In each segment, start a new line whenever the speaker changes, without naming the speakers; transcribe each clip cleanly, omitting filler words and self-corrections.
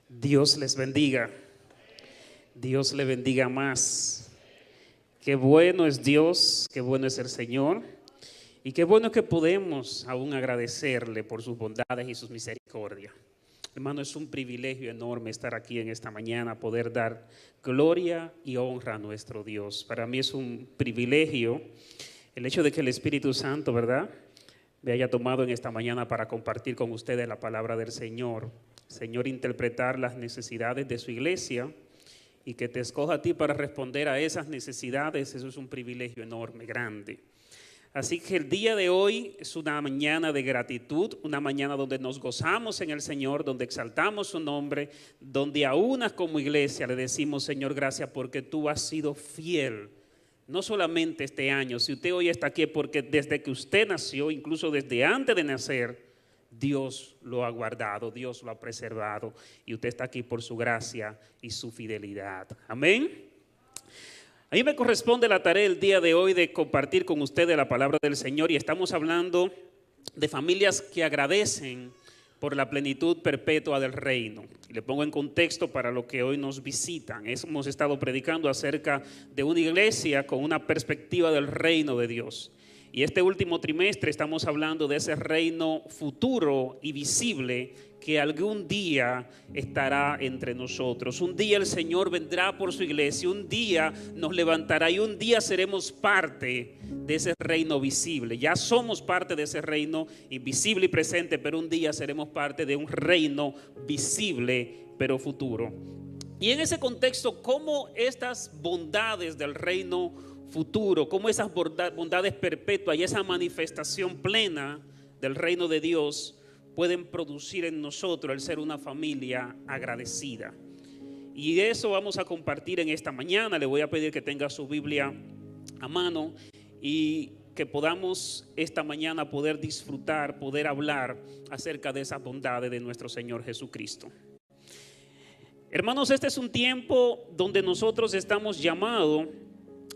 Dios les bendiga. Dios le bendiga más. Qué bueno es Dios, qué bueno es el Señor. Y qué bueno que podemos aún agradecerle por sus bondades y sus misericordias. Hermano, es un privilegio enorme estar aquí en esta mañana, poder dar gloria y honra a nuestro Dios. Para mí es un privilegio el hecho de que el Espíritu Santo, ¿verdad?, me haya tomado en esta mañana para compartir con ustedes la palabra del Señor. Señor, interpretar las necesidades de su iglesia y que te escoja a ti para responder a esas necesidades. Eso es un privilegio enorme, grande. Así que el día de hoy es una mañana de gratitud, una mañana donde nos gozamos en el Señor, donde exaltamos su nombre, donde a una como iglesia le decimos: Señor, gracias porque tú has sido fiel. No solamente este año, si usted hoy está aquí es porque desde que usted nació, incluso desde antes de nacer, Dios lo ha guardado, Dios lo ha preservado y usted está aquí por su gracia y su fidelidad. Amén. A mí me corresponde la tarea el día de hoy de compartir con ustedes la palabra del Señor, y estamos hablando de familias que agradecen por la plenitud perpetua del reino. Y le pongo en contexto para los que hoy nos visitan. Hemos estado predicando acerca de una iglesia con una perspectiva del reino de Dios. Y este último trimestre estamos hablando de ese reino futuro y visible que algún día estará entre nosotros. Un día el Señor vendrá por su iglesia, un día nos levantará y un día seremos parte de ese reino visible. Ya somos parte de ese reino invisible y presente, pero un día seremos parte de un reino visible pero futuro. Y en ese contexto, ¿cómo estas bondades del reino futuro, cómo esas bondades perpetuas y esa manifestación plena del reino de Dios pueden producir en nosotros el ser una familia agradecida? Y de eso vamos a compartir en esta mañana. Le voy a pedir que tenga su Biblia a mano y que podamos esta mañana poder disfrutar, poder hablar acerca de esas bondades de nuestro Señor Jesucristo. Hermanos, este es un tiempo donde nosotros estamos llamados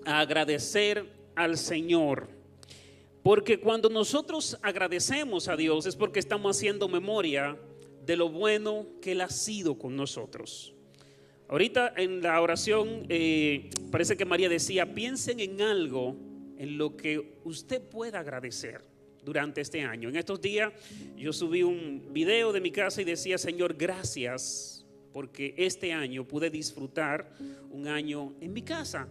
a agradecer al Señor, porque cuando nosotros agradecemos a Dios es porque estamos haciendo memoria de lo bueno que Él ha sido con nosotros. Ahorita en la oración parece que María decía: piensen en algo en lo que usted pueda agradecer durante este año. En estos días yo subí un video de mi casa y decía: Señor, gracias porque este año pude disfrutar un año en mi casa.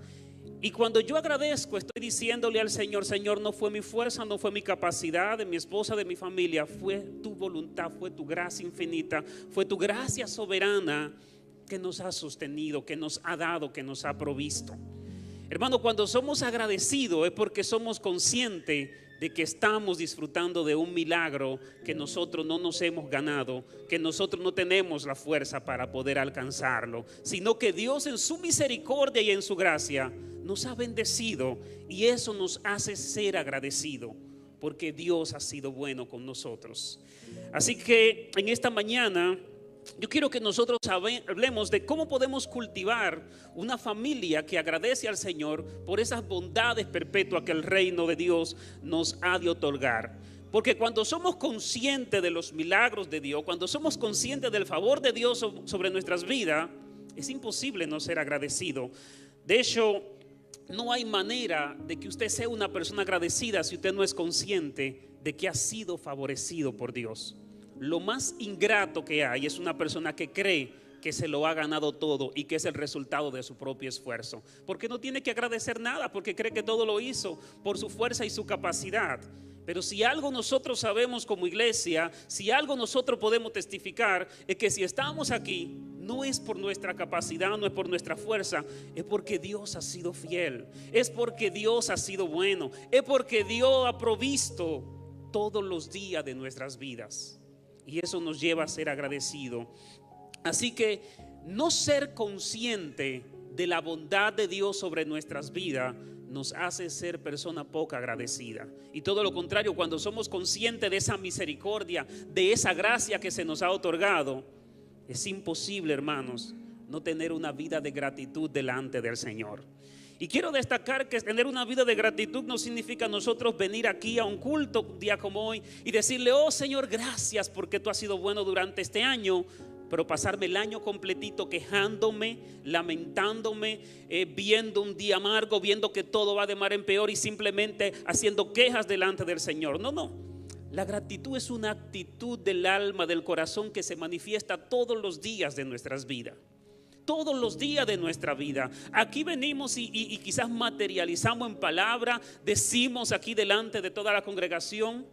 Y cuando yo agradezco, estoy diciéndole al Señor: Señor, no fue mi fuerza, no fue mi capacidad, de mi esposa, de mi familia, fue tu voluntad, fue tu gracia infinita, fue tu gracia soberana que nos ha sostenido, que nos ha dado, que nos ha provisto. Hermano, cuando somos agradecidos es porque somos conscientes de que estamos disfrutando de un milagro que nosotros no nos hemos ganado, que nosotros no tenemos la fuerza para poder alcanzarlo, sino que Dios en su misericordia y en su gracia nos ha bendecido, y eso nos hace ser agradecidos porque Dios ha sido bueno con nosotros. Así que en esta mañana yo quiero que nosotros hablemos de cómo podemos cultivar una familia que agradece al Señor por esas bondades perpetuas que el reino de Dios nos ha de otorgar. Porque cuando somos conscientes de los milagros de Dios, cuando somos conscientes del favor de Dios sobre nuestras vidas, es imposible no ser agradecido. De hecho, no hay manera de que usted sea una persona agradecida si usted no es consciente de que ha sido favorecido por Dios. Lo más ingrato que hay es una persona que cree que se lo ha ganado todo y que es el resultado de su propio esfuerzo, porque no tiene que agradecer nada, porque cree que todo lo hizo por su fuerza y su capacidad. Pero si algo nosotros sabemos como iglesia, si algo nosotros podemos testificar, es que si estamos aquí no es por nuestra capacidad, no es por nuestra fuerza, es porque Dios ha sido fiel, es porque Dios ha sido bueno, es porque Dios ha provisto todos los días de nuestras vidas. Y eso nos lleva a ser agradecidos. Así que no ser consciente de la bondad de Dios sobre nuestras vidas nos hace ser persona poco agradecida. Y todo lo contrario, cuando somos conscientes de esa misericordia, de esa gracia que se nos ha otorgado, es imposible, hermanos, no tener una vida de gratitud delante del Señor. Y quiero destacar que tener una vida de gratitud no significa nosotros venir aquí a un culto un día como hoy y decirle: oh Señor, gracias porque tú has sido bueno durante este año, pero pasarme el año completito quejándome, lamentándome, viendo un día amargo, viendo que todo va de mal en peor y simplemente haciendo quejas delante del Señor. No, no. La gratitud es una actitud del alma, del corazón, que se manifiesta todos los días de nuestras vidas. Todos los días de nuestra vida. Aquí venimos y quizás materializamos en palabra, decimos aquí delante de toda la congregación: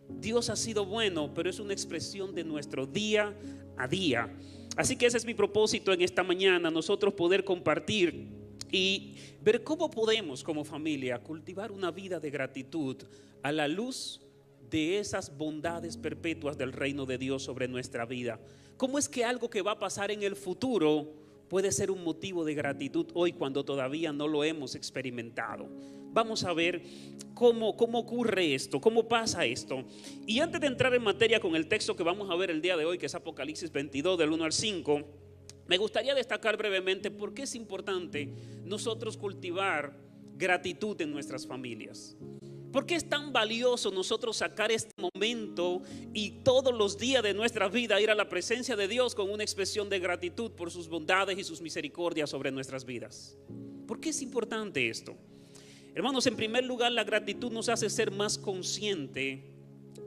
Dios ha sido bueno, pero es una expresión de nuestro día a día. Así que ese es mi propósito en esta mañana, nosotros poder compartir y ver cómo podemos como familia cultivar una vida de gratitud a la luz de esas bondades perpetuas del reino de Dios sobre nuestra vida. ¿Cómo es que algo que va a pasar en el futuro puede ser un motivo de gratitud hoy cuando todavía no lo hemos experimentado? Vamos a ver cómo ocurre esto, cómo pasa esto. Y antes de entrar en materia con el texto que vamos a ver el día de hoy, que es Apocalipsis 22 del 1 al 5, me gustaría destacar brevemente por qué es importante nosotros cultivar gratitud en nuestras familias. ¿Por qué es tan valioso nosotros sacar este momento y todos los días de nuestra vida ir a la presencia de Dios con una expresión de gratitud por sus bondades y sus misericordias sobre nuestras vidas? ¿Por qué es importante esto? Hermanos, en primer lugar, la gratitud nos hace ser más consciente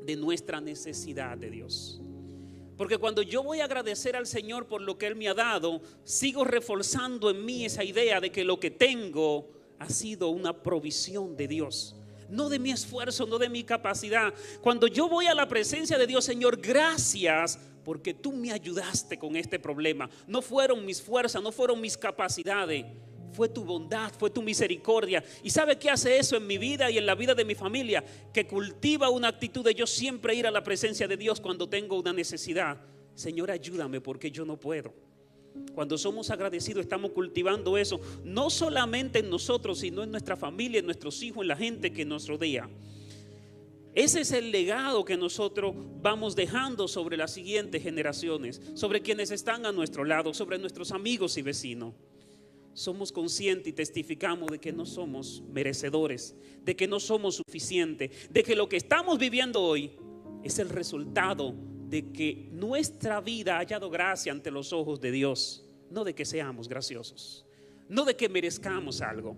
de nuestra necesidad de Dios. Porque cuando yo voy a agradecer al Señor por lo que Él me ha dado, sigo reforzando en mí esa idea de que lo que tengo ha sido una provisión de Dios. No de mi esfuerzo, no de mi capacidad. Cuando yo voy a la presencia de Dios: Señor, gracias porque tú me ayudaste con este problema. No fueron mis fuerzas, no fueron mis capacidades, fue tu bondad, fue tu misericordia. ¿Y sabe qué hace eso en mi vida y en la vida de mi familia? Que cultiva una actitud de yo siempre ir a la presencia de Dios cuando tengo una necesidad. Señor, ayúdame porque yo no puedo. Cuando somos agradecidos estamos cultivando eso, no solamente en nosotros, sino en nuestra familia, en nuestros hijos, en la gente que nos rodea. Ese es el legado que nosotros vamos dejando sobre las siguientes generaciones, sobre quienes están a nuestro lado, sobre nuestros amigos y vecinos. Somos conscientes y testificamos de que no somos merecedores, de que no somos suficientes, de que lo que estamos viviendo hoy es el resultado de que nuestra vida haya dado gracia ante los ojos de Dios, no de que seamos graciosos, no de que merezcamos algo.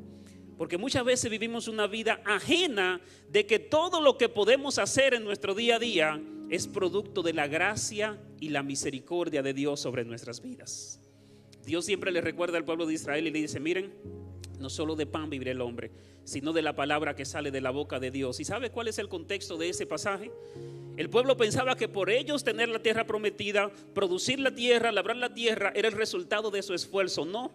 Porque muchas veces vivimos una vida ajena de que todo lo que podemos hacer en nuestro día a día es producto de la gracia y la misericordia de Dios sobre nuestras vidas. Dios siempre le recuerda al pueblo de Israel y le dice: miren, no solo de pan vivirá el hombre, sino de la palabra que sale de la boca de Dios. ¿Y sabe cuál es el contexto de ese pasaje? El pueblo pensaba que por ellos tener la tierra prometida, producir la tierra, labrar la tierra, era el resultado de su esfuerzo. No.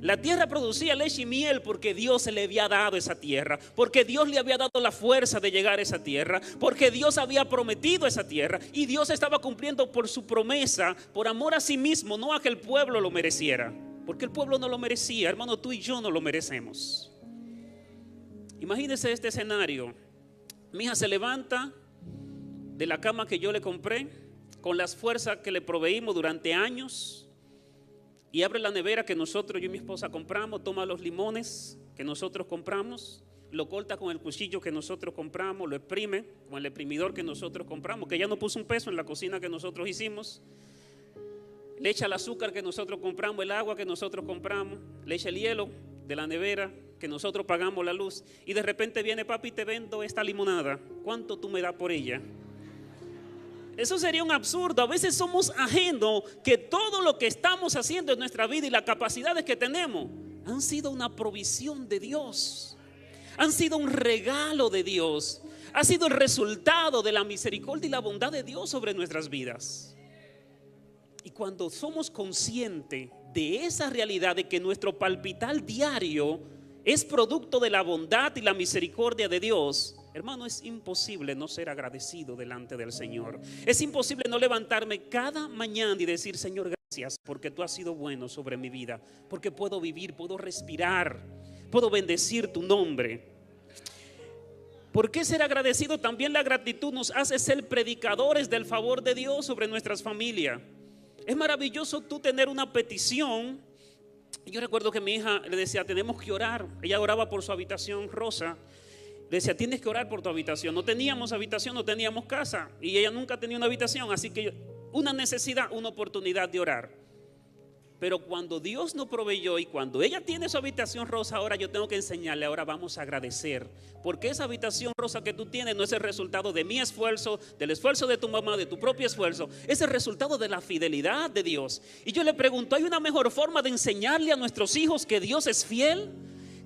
La tierra producía leche y miel porque Dios le había dado esa tierra, porque Dios le había dado la fuerza de llegar a esa tierra, porque Dios había prometido esa tierra y Dios estaba cumpliendo por su promesa, por amor a sí mismo, no a que el pueblo lo mereciera, porque el pueblo no lo merecía. Hermano, tú y yo no lo merecemos. Imagínese este escenario: mi hija se levanta de la cama que yo le compré con las fuerzas que le proveímos durante años y abre la nevera que nosotros, yo y mi esposa compramos, toma los limones que nosotros compramos, lo corta con el cuchillo que nosotros compramos, lo exprime con el exprimidor que nosotros compramos, que ella no puso un peso en la cocina que nosotros hicimos, le echa el azúcar que nosotros compramos, el agua que nosotros compramos, le echa el hielo de la nevera que nosotros pagamos la luz, y de repente viene: papi, te vendo esta limonada, ¿cuánto tú me das por ella? Eso sería un absurdo. A veces somos ajenos que todo lo que estamos haciendo en nuestra vida y las capacidades que tenemos han sido una provisión de Dios, han sido un regalo de Dios, ha sido el resultado de la misericordia y la bondad de Dios sobre nuestras vidas. Y cuando somos conscientes de esa realidad, de que nuestro palpitar diario es producto de la bondad y la misericordia de Dios, hermano, es imposible no ser agradecido delante del Señor. Es imposible no levantarme cada mañana y decir: Señor, gracias porque tú has sido bueno sobre mi vida, porque puedo vivir, puedo respirar, puedo bendecir tu nombre. ¿Por qué ser agradecido? También la gratitud nos hace ser predicadores del favor de Dios sobre nuestras familias. Es maravilloso tú tener una petición. Yo recuerdo que mi hija le decía: tenemos que orar. Ella oraba por su habitación rosa. Le decía: tienes que orar por tu habitación. No teníamos habitación, no teníamos casa, y ella nunca tenía una habitación, así que una necesidad, una oportunidad de orar. Pero cuando Dios nos proveyó y cuando ella tiene su habitación rosa, ahora yo tengo que enseñarle, ahora vamos a agradecer. Porque esa habitación rosa que tú tienes no es el resultado de mi esfuerzo, del esfuerzo de tu mamá, de tu propio esfuerzo. Es el resultado de la fidelidad de Dios. Y yo le pregunto, ¿hay una mejor forma de enseñarle a nuestros hijos que Dios es fiel?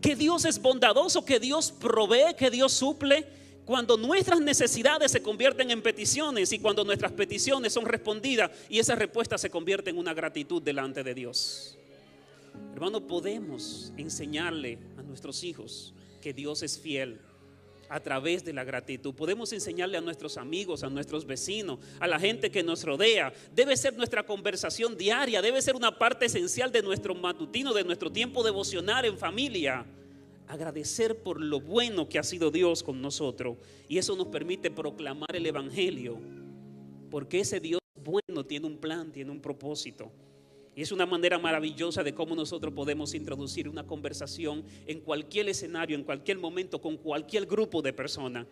Que Dios es bondadoso, que Dios provee, que Dios suple. Cuando nuestras necesidades se convierten en peticiones y cuando nuestras peticiones son respondidas y esa respuesta se convierte en una gratitud delante de Dios. Hermano, podemos enseñarle a nuestros hijos que Dios es fiel a través de la gratitud. Podemos enseñarle a nuestros amigos, a nuestros vecinos, a la gente que nos rodea. Debe ser nuestra conversación diaria, debe ser una parte esencial de nuestro matutino, de nuestro tiempo devocional en familia. Agradecer por lo bueno que ha sido Dios con nosotros. Y eso nos permite proclamar el evangelio. Porque ese Dios bueno tiene un plan, tiene un propósito. Y es una manera maravillosa de cómo nosotros podemos introducir una conversación en cualquier escenario, en cualquier momento, con cualquier grupo de personas.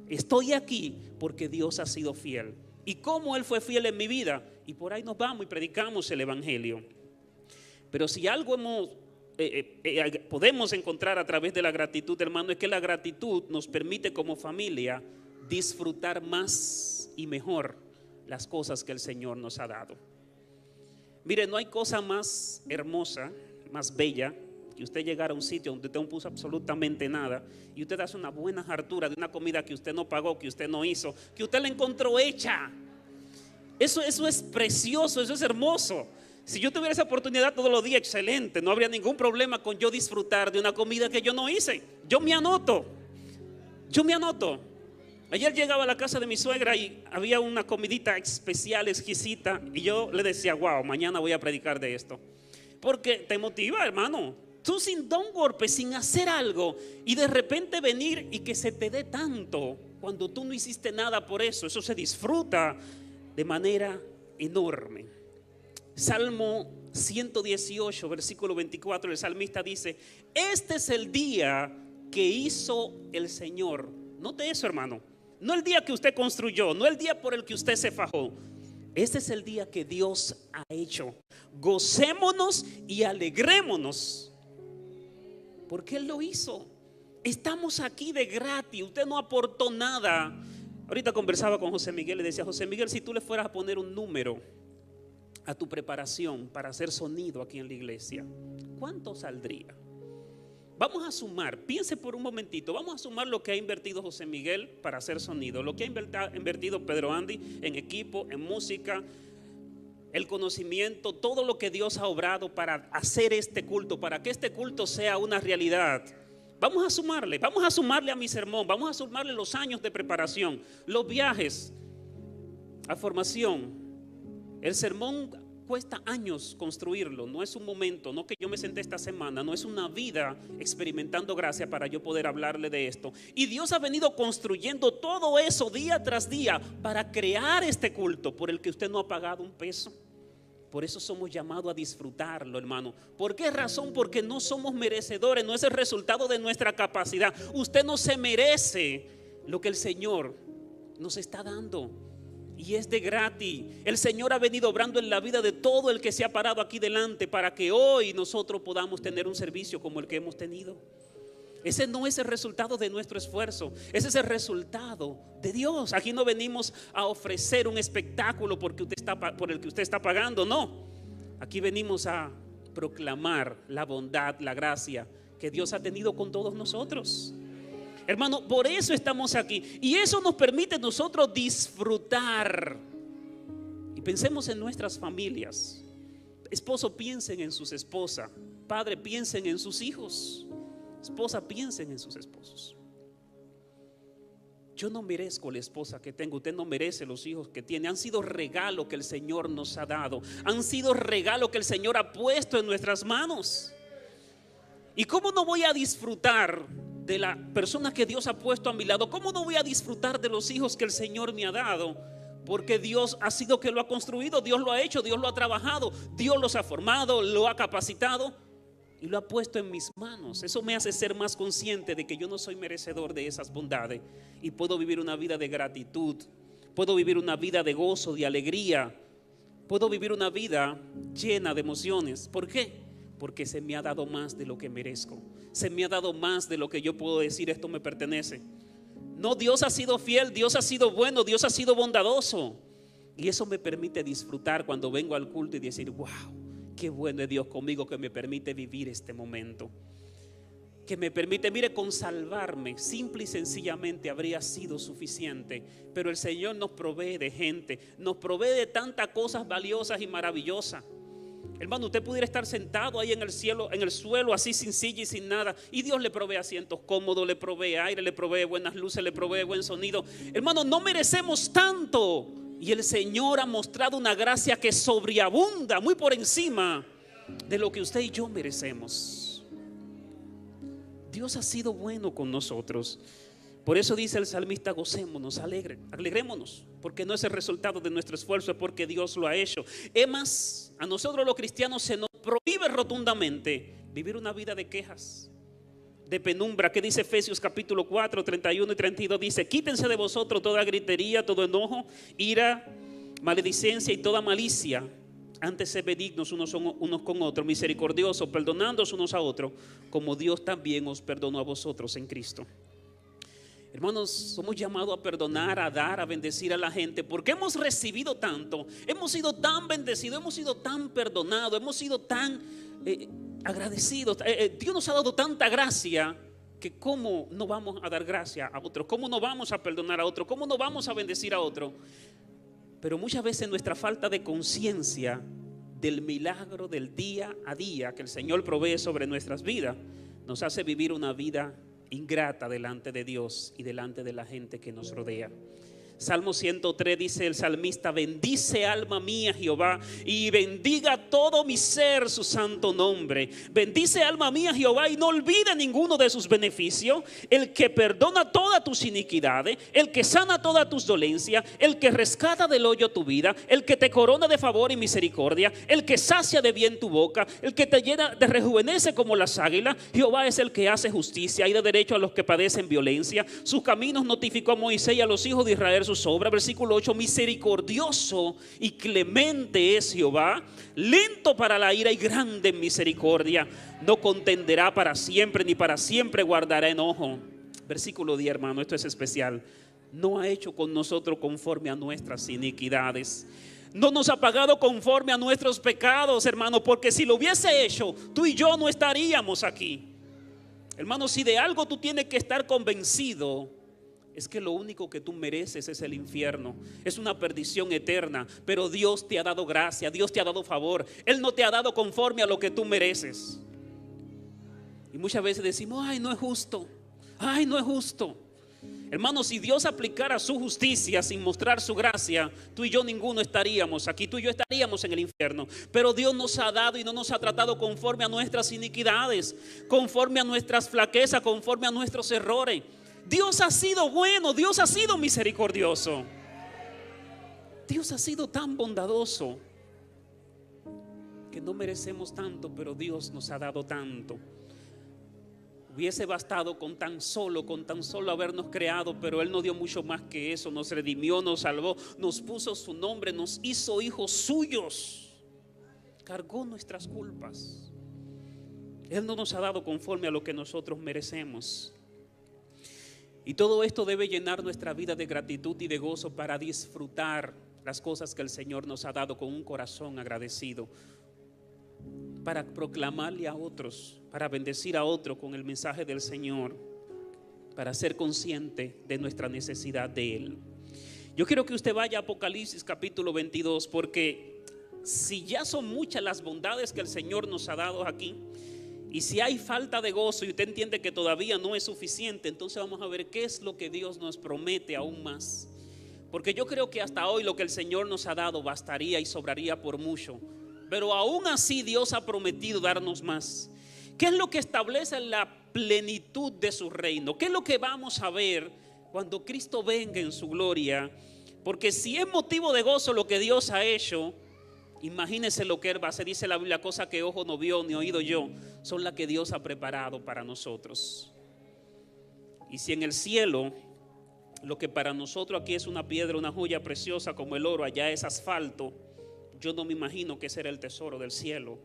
Estoy aquí porque Dios ha sido fiel. Y cómo Él fue fiel en mi vida. Y por ahí nos vamos y predicamos el evangelio. Pero si algo podemos encontrar a través de la gratitud, hermano, es que la gratitud nos permite como familia disfrutar más y mejor las cosas que el Señor nos ha dado. Mire, no hay cosa más hermosa, más bella que usted llegar a un sitio donde usted no puso absolutamente nada y usted hace una buena hartura de una comida que usted no pagó, que usted no hizo, que usted la encontró hecha. Eso es precioso, eso es hermoso. Si yo tuviera esa oportunidad todos los días, excelente, no habría ningún problema con yo disfrutar de una comida que yo no hice. Yo me anoto. Ayer llegaba a la casa de mi suegra y había una comidita especial, exquisita, y yo le decía, wow, mañana voy a predicar de esto. Porque te motiva, hermano. Tú sin dar un golpe, sin hacer algo, y de repente venir y que se te dé tanto, cuando tú no hiciste nada por eso, eso se disfruta de manera enorme. Salmo 118, versículo 24, el salmista dice, este es el día que hizo el Señor. Note eso, hermano. No el día que usted construyó, no el día por el que usted se fajó. Este es el día que Dios ha hecho. Gocémonos y alegrémonos porque Él lo hizo. Estamos aquí de gratis, usted no aportó nada. Ahorita conversaba con José Miguel, le decía, José Miguel, si tú le fueras a poner un número a tu preparación para hacer sonido aquí en la iglesia, ¿cuánto saldría? Vamos a sumar, piense por un momentito, vamos a sumar lo que ha invertido José Miguel para hacer sonido, lo que ha invertido Pedro Andy en equipo, en música, el conocimiento, todo lo que Dios ha obrado para hacer este culto, para que este culto sea una realidad. Vamos a sumarle a mi sermón, vamos a sumarle los años de preparación, los viajes a formación. El sermón cuesta años construirlo, no es un momento, no que yo me senté esta semana, no es una vida experimentando gracia para yo poder hablarle de esto. Y Dios ha venido construyendo todo eso día tras día para crear este culto por el que usted no ha pagado un peso. Por eso somos llamados a disfrutarlo, hermano. ¿Por qué razón? Porque no somos merecedores, no es el resultado de nuestra capacidad. Usted no se merece lo que el Señor nos está dando. Y es de gratis. El Señor ha venido obrando en la vida de todo el que se ha parado aquí delante para que hoy nosotros podamos tener un servicio como el que hemos tenido. Ese no es el resultado de nuestro esfuerzo, ese es el resultado de Dios. Aquí no venimos a ofrecer un espectáculo por el que usted está pagando, no. Aquí venimos a proclamar la bondad, la gracia que Dios ha tenido con todos nosotros. Hermano, por eso estamos aquí. Y eso nos permite nosotros disfrutar. Y pensemos en nuestras familias. Esposo, piensen en sus esposas. Padre, piensen en sus hijos. Esposa, piensen en sus esposos. Yo no merezco la esposa que tengo. Usted no merece los hijos que tiene. Han sido regalo que el Señor nos ha dado. Han sido regalo que el Señor ha puesto en nuestras manos. ¿Y cómo no voy a disfrutar de la persona que Dios ha puesto a mi lado? ¿Cómo no voy a disfrutar de los hijos que el Señor me ha dado? Porque Dios ha sido que lo ha construido, Dios lo ha hecho, Dios lo ha trabajado, Dios los ha formado, lo ha capacitado y lo ha puesto en mis manos. Eso me hace ser más consciente de que yo no soy merecedor de esas bondades y puedo vivir una vida de gratitud, puedo vivir una vida de gozo, de alegría, Puedo vivir una vida llena de emociones. ¿Por qué? Porque se me ha dado más de lo que merezco. Se me ha dado más de lo que yo puedo decir, esto me pertenece. No, Dios ha sido fiel, Dios ha sido bueno, Dios ha sido bondadoso. Y eso me permite disfrutar cuando vengo al culto y decir, wow, qué bueno es Dios conmigo, que me permite vivir este momento. Que me permite, mire, con salvarme simple y sencillamente habría sido suficiente, pero el Señor nos provee de gente, nos provee de tantas cosas valiosas y maravillosas. Hermano, usted pudiera estar sentado ahí en el cielo, en el suelo, así sin silla y sin nada, y Dios le provee asientos cómodos, le provee aire, le provee buenas luces, le provee buen sonido. Hermano, no merecemos tanto, y el Señor ha mostrado una gracia que sobreabunda, muy por encima de lo que usted y yo merecemos. Dios ha sido bueno con nosotros. Por eso dice el salmista, gocémonos, alegrémonos, porque no es el resultado de nuestro esfuerzo, es porque Dios lo ha hecho. Es más, a nosotros los cristianos se nos prohíbe rotundamente vivir una vida de quejas, de penumbra. ¿Qué dice Efesios capítulo 4, 31 y 32? Dice, quítense de vosotros toda gritería, todo enojo, ira, maledicencia y toda malicia. Antes sed benignos unos con otros, misericordiosos, perdonándoos unos a otros, como Dios también os perdonó a vosotros en Cristo. Hermanos, somos llamados a perdonar, a dar, a bendecir a la gente, porque hemos recibido tanto, hemos sido tan bendecidos, hemos sido tan perdonados, hemos sido tan agradecidos. Dios nos ha dado tanta gracia, que cómo no vamos a dar gracia a otros, cómo no vamos a perdonar a otros, cómo no vamos a bendecir a otros. Pero muchas veces nuestra falta de conciencia del milagro del día a día que el Señor provee sobre nuestras vidas nos hace vivir una vida ingrata delante de Dios y delante de la gente que nos rodea. Salmo 103 dice el salmista, bendice alma mía Jehová y bendiga todo mi ser su santo nombre. Bendice alma mía Jehová y no olvide ninguno de sus beneficios. El que perdona todas tus iniquidades, el que sana todas tus dolencias, el que rescata del hoyo tu vida, el que te corona de favor y misericordia, el que sacia de bien tu boca, el que te llena de rejuvenece como las águilas. Jehová es el que hace justicia y da derecho a los que padecen violencia. Sus caminos notificó a Moisés y a los hijos de Israel sus obras. Versículo 8, misericordioso y clemente es Jehová, lento para la ira y grande en misericordia, no contenderá para siempre, ni para siempre guardará enojo. Versículo 10, hermano, esto es especial. No ha hecho con nosotros conforme a nuestras iniquidades, no nos ha pagado conforme a nuestros pecados, hermano, porque si lo hubiese hecho, tú y yo no estaríamos aquí. Hermano, si de algo tú tienes que estar convencido, es que lo único que tú mereces es el infierno, es una perdición eterna. Pero Dios te ha dado gracia, Dios te ha dado favor. Él no te ha dado conforme a lo que tú mereces. Y muchas veces decimos, ay, no es justo, ay, no es justo. Hermano, si Dios aplicara su justicia sin mostrar su gracia, tú y yo ninguno estaríamos aquí, tú y yo estaríamos en el infierno. Pero Dios nos ha dado y no nos ha tratado conforme a nuestras iniquidades, conforme a nuestras flaquezas, conforme a nuestros errores. Dios ha sido bueno, Dios ha sido misericordioso. Dios ha sido tan bondadoso que no merecemos tanto, pero Dios nos ha dado tanto. Hubiese bastado con tan solo habernos creado, pero Él nos dio mucho más que eso. Nos redimió, nos salvó, nos puso su nombre, nos hizo hijos suyos, cargó nuestras culpas. Él no nos ha dado conforme a lo que nosotros merecemos. Y todo esto debe llenar nuestra vida de gratitud y de gozo para disfrutar las cosas que el Señor nos ha dado con un corazón agradecido, para proclamarle a otros, para bendecir a otros con el mensaje del Señor, para ser consciente de nuestra necesidad de Él. Yo quiero que usted vaya a Apocalipsis capítulo 22, porque si ya son muchas las bondades que el Señor nos ha dado aquí, y si hay falta de gozo y usted entiende que todavía no es suficiente, entonces vamos a ver qué es lo que Dios nos promete aún más. Porque yo creo que hasta hoy lo que el Señor nos ha dado bastaría y sobraría por mucho. Pero aún así Dios ha prometido darnos más. ¿Qué es lo que establece la plenitud de su reino? ¿Qué es lo que vamos a ver cuando Cristo venga en su gloria? Porque si es motivo de gozo lo que Dios ha hecho, imagínese lo que Él va a hacer. Dice la Biblia, cosa que ojo no vio ni oído yo, son las que Dios ha preparado para nosotros. Y si en el cielo lo que para nosotros aquí es una piedra, una joya preciosa como el oro, allá es asfalto, yo no me imagino que será el tesoro del cielo.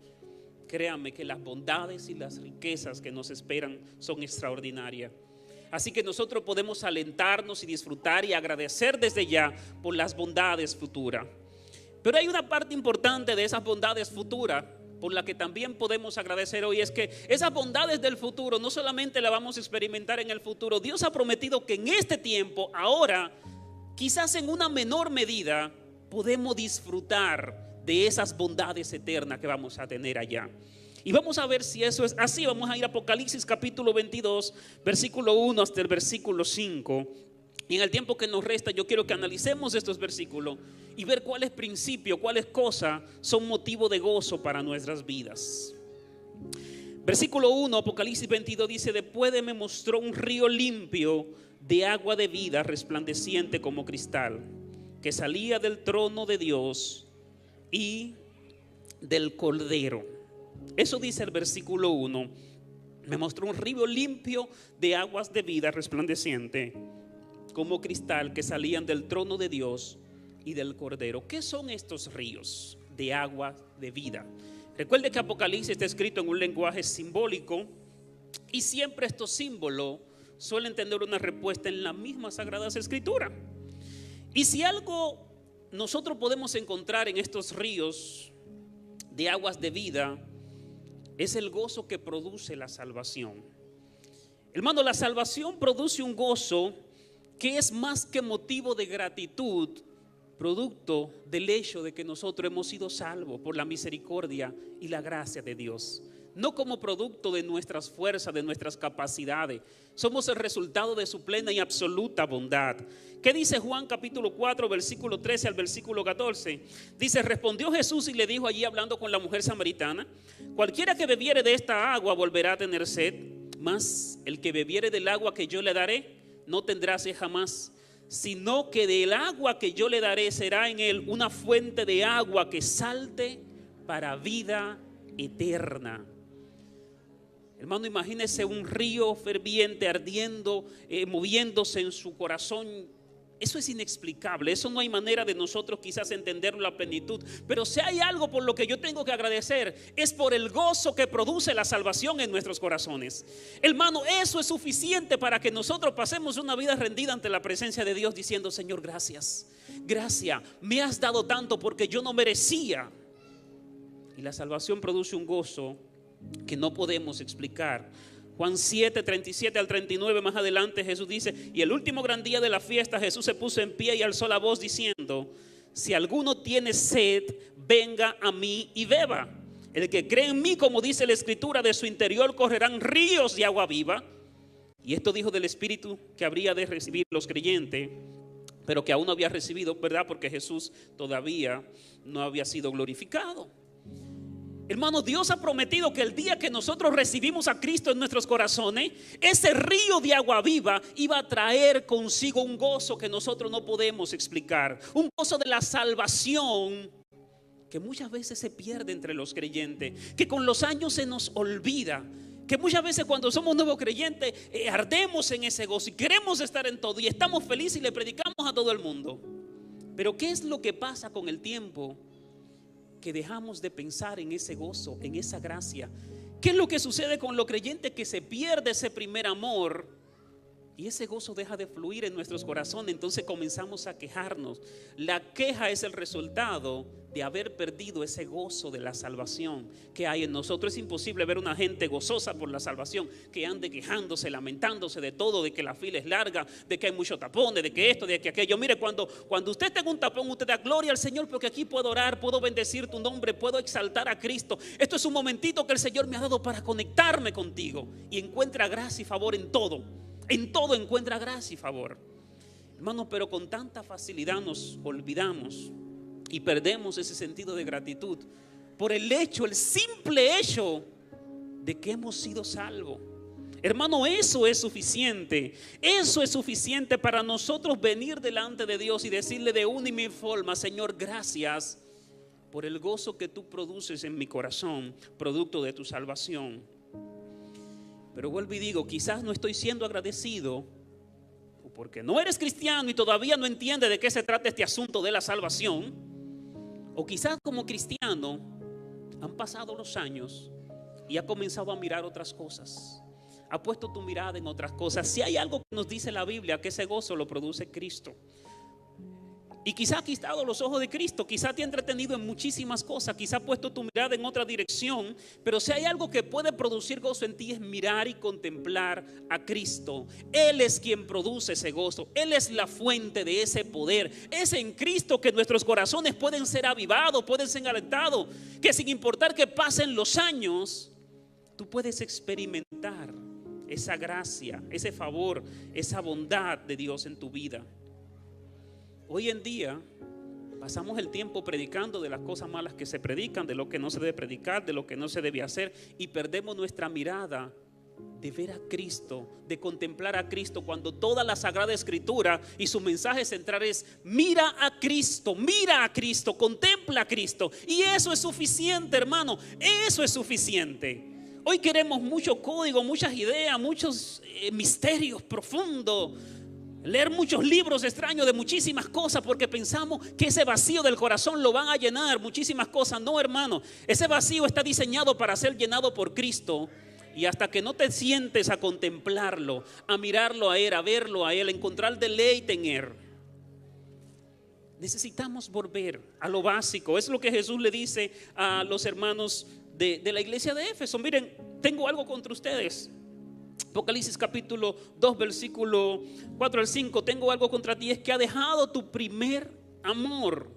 Créame que las bondades y las riquezas que nos esperan son extraordinarias. Así que nosotros podemos alentarnos y disfrutar y agradecer desde ya por las bondades futuras. Pero hay una parte importante de esas bondades futuras por la que también podemos agradecer hoy, es que esas bondades del futuro no solamente las vamos a experimentar en el futuro. Dios ha prometido que en este tiempo, ahora, quizás en una menor medida, podemos disfrutar de esas bondades eternas que vamos a tener allá. Y vamos a ver si eso es así. Vamos a ir a Apocalipsis capítulo 22, versículo 1 hasta el versículo 5. Y en el tiempo que nos resta, yo quiero que analicemos estos versículos y ver cuáles principios, cuáles cosas son motivo de gozo para nuestras vidas. Versículo 1, Apocalipsis 22 dice: después me mostró un río limpio de agua de vida, resplandeciente como cristal, que salía del trono de Dios y del Cordero. Eso dice el versículo 1. Me mostró un río limpio de aguas de vida, resplandeciente como cristal, que salían del trono de Dios y del Cordero. ¿Qué son estos ríos de agua de vida? Recuerde que Apocalipsis está escrito en un lenguaje simbólico, y siempre estos símbolos suelen tener una respuesta en la misma Sagradas Escrituras. Y si algo nosotros podemos encontrar en estos ríos de aguas de vida, es el gozo que produce la salvación. Hermano, la salvación produce un gozo que es más que motivo de gratitud, producto del hecho de que nosotros hemos sido salvos por la misericordia y la gracia de Dios. No como producto de nuestras fuerzas, de nuestras capacidades. Somos el resultado de su plena y absoluta bondad. ¿Qué dice Juan capítulo 4, versículo 13 al versículo 14? Dice: respondió Jesús y le dijo allí, hablando con la mujer samaritana: cualquiera que bebiere de esta agua volverá a tener sed, mas el que bebiere del agua que yo le daré no tendrá sed jamás, sino que del agua que yo le daré será en él una fuente de agua que salte para vida eterna. Hermano, imagínese un río ferviente ardiendo, moviéndose en su corazón. Eso es inexplicable. Eso no hay manera de nosotros quizás entenderlo a plenitud. Pero si hay algo por lo que yo tengo que agradecer, es por el gozo que produce la salvación en nuestros corazones. Hermano, eso es suficiente para que nosotros pasemos una vida rendida ante la presencia de Dios, diciendo: Señor, gracias. Gracias, me has dado tanto porque yo no merecía. Y la salvación produce un gozo que no podemos explicar. Juan 7, 37 al 39, más adelante Jesús dice: y el último gran día de la fiesta, Jesús se puso en pie y alzó la voz diciendo: si alguno tiene sed, venga a mí y beba. El que cree en mí, como dice la Escritura, de su interior correrán ríos de agua viva. Y esto dijo del Espíritu que habría de recibir los creyentes, pero que aún no había recibido, ¿verdad? Porque Jesús todavía no había sido glorificado. Hermano, Dios ha prometido que el día que nosotros recibimos a Cristo en nuestros corazones, ese río de agua viva iba a traer consigo un gozo que nosotros no podemos explicar. Un gozo de la salvación que muchas veces se pierde entre los creyentes, que con los años se nos olvida. Que muchas veces cuando somos nuevos creyentes ardemos en ese gozo y queremos estar en todo y estamos felices y le predicamos a todo el mundo. Pero ¿qué es lo que pasa con el tiempo? Que dejamos de pensar en ese gozo, en esa gracia. ¿Qué es lo que sucede con los creyentes? Que se pierde ese primer amor y ese gozo deja de fluir en nuestros corazones. Entonces comenzamos a quejarnos. La queja es el resultado de haber perdido ese gozo de la salvación que hay en nosotros. Es imposible ver una gente gozosa por la salvación que ande quejándose, lamentándose de todo, de que la fila es larga, de que hay muchos tapones, de que esto, de que aquello. Mire, cuando usted tenga un tapón, usted da gloria al Señor, porque aquí puedo orar, puedo bendecir tu nombre, puedo exaltar a Cristo. Esto es un momentito que el Señor me ha dado para conectarme contigo. Y encuentra gracia y favor en todo. En todo encuentra gracia y favor. Hermano, pero con tanta facilidad nos olvidamos y perdemos ese sentido de gratitud por el simple hecho de que hemos sido salvos. Hermano, eso es suficiente. Eso es suficiente para nosotros venir delante de Dios y decirle de una y mil formas: Señor, gracias por el gozo que tú produces en mi corazón, producto de tu salvación. Pero vuelvo y digo, quizás no estoy siendo agradecido porque no eres cristiano y todavía no entiendes de qué se trata este asunto de la salvación. O quizás como cristiano han pasado los años y ha comenzado a mirar otras cosas. Ha puesto tu mirada en otras cosas. Si hay algo que nos dice la Biblia, que ese gozo lo produce Cristo. Y quizá ha quitado los ojos de Cristo, quizá te ha entretenido en muchísimas cosas, quizá ha puesto tu mirada en otra dirección. Pero si hay algo que puede producir gozo en ti, es mirar y contemplar a Cristo. Él es quien produce ese gozo, Él es la fuente de ese poder. Es en Cristo que nuestros corazones pueden ser avivados, pueden ser alentados, que sin importar que pasen los años, tú puedes experimentar esa gracia, ese favor, esa bondad de Dios en tu vida. Hoy en día pasamos el tiempo predicando de las cosas malas que se predican, de lo que no se debe predicar, de lo que no se debe hacer, y perdemos nuestra mirada de ver a Cristo, de contemplar a Cristo, cuando toda la Sagrada Escritura y su mensaje central es: mira a Cristo, contempla a Cristo. Y eso es suficiente, hermano, eso es suficiente. Hoy queremos mucho código, muchas ideas, muchos misterios profundos, leer muchos libros extraños de muchísimas cosas, porque pensamos que ese vacío del corazón lo van a llenar muchísimas cosas. No, hermano, ese vacío está diseñado para ser llenado por Cristo. Y hasta que no te sientes a contemplarlo, a mirarlo a Él, a verlo a Él, a encontrar deleite en Él, necesitamos volver a lo básico. Es lo que Jesús le dice a los hermanos de la iglesia de Éfeso: miren, tengo algo contra ustedes. Apocalipsis capítulo 2 versículo 4 al 5. Tengo algo contra ti, es que ha dejado tu primer amor.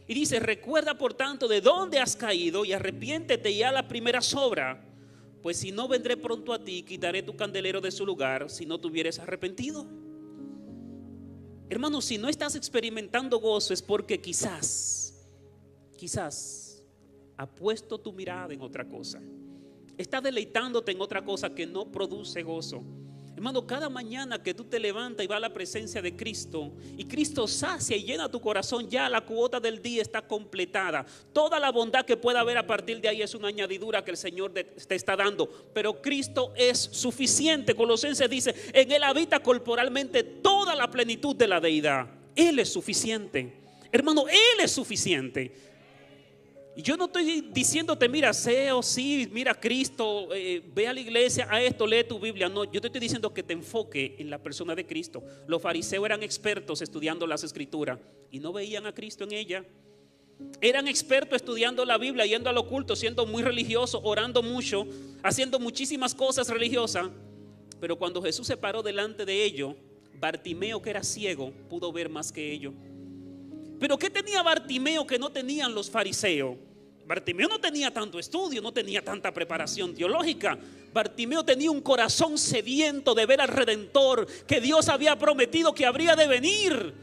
Y dice: recuerda por tanto de dónde has caído y arrepiéntete y haz la primera obra, pues si no, vendré pronto a ti y quitaré tu candelero de su lugar si no te hubieres arrepentido. Hermano, si no estás experimentando gozo, es porque quizás ha puesto tu mirada en otra cosa. Estás deleitándote en otra cosa que no produce gozo. Hermano, cada mañana que tú te levantas y vas a la presencia de Cristo y Cristo sacia y llena tu corazón, ya la cuota del día está completada. Toda la bondad que pueda haber a partir de ahí es una añadidura que el Señor te está dando. Pero Cristo es suficiente. Colosenses dice: en Él habita corporalmente toda la plenitud de la deidad. Él es suficiente. Hermano, Él es suficiente. Y yo no estoy diciéndote: mira, sí, mira a Cristo, ve a la iglesia, a esto, lee tu Biblia. No, yo te estoy diciendo que te enfoque en la persona de Cristo. Los fariseos eran expertos estudiando las Escrituras y no veían a Cristo en ella. Eran expertos estudiando la Biblia, yendo al oculto, siendo muy religiosos, orando mucho, haciendo muchísimas cosas religiosas. Pero cuando Jesús se paró delante de ellos, Bartimeo, que era ciego, pudo ver más que ellos. Pero ¿qué tenía Bartimeo que no tenían los fariseos? Bartimeo no tenía tanto estudio, no tenía tanta preparación teológica. Bartimeo tenía un corazón sediento de ver al Redentor que Dios había prometido que habría de venir.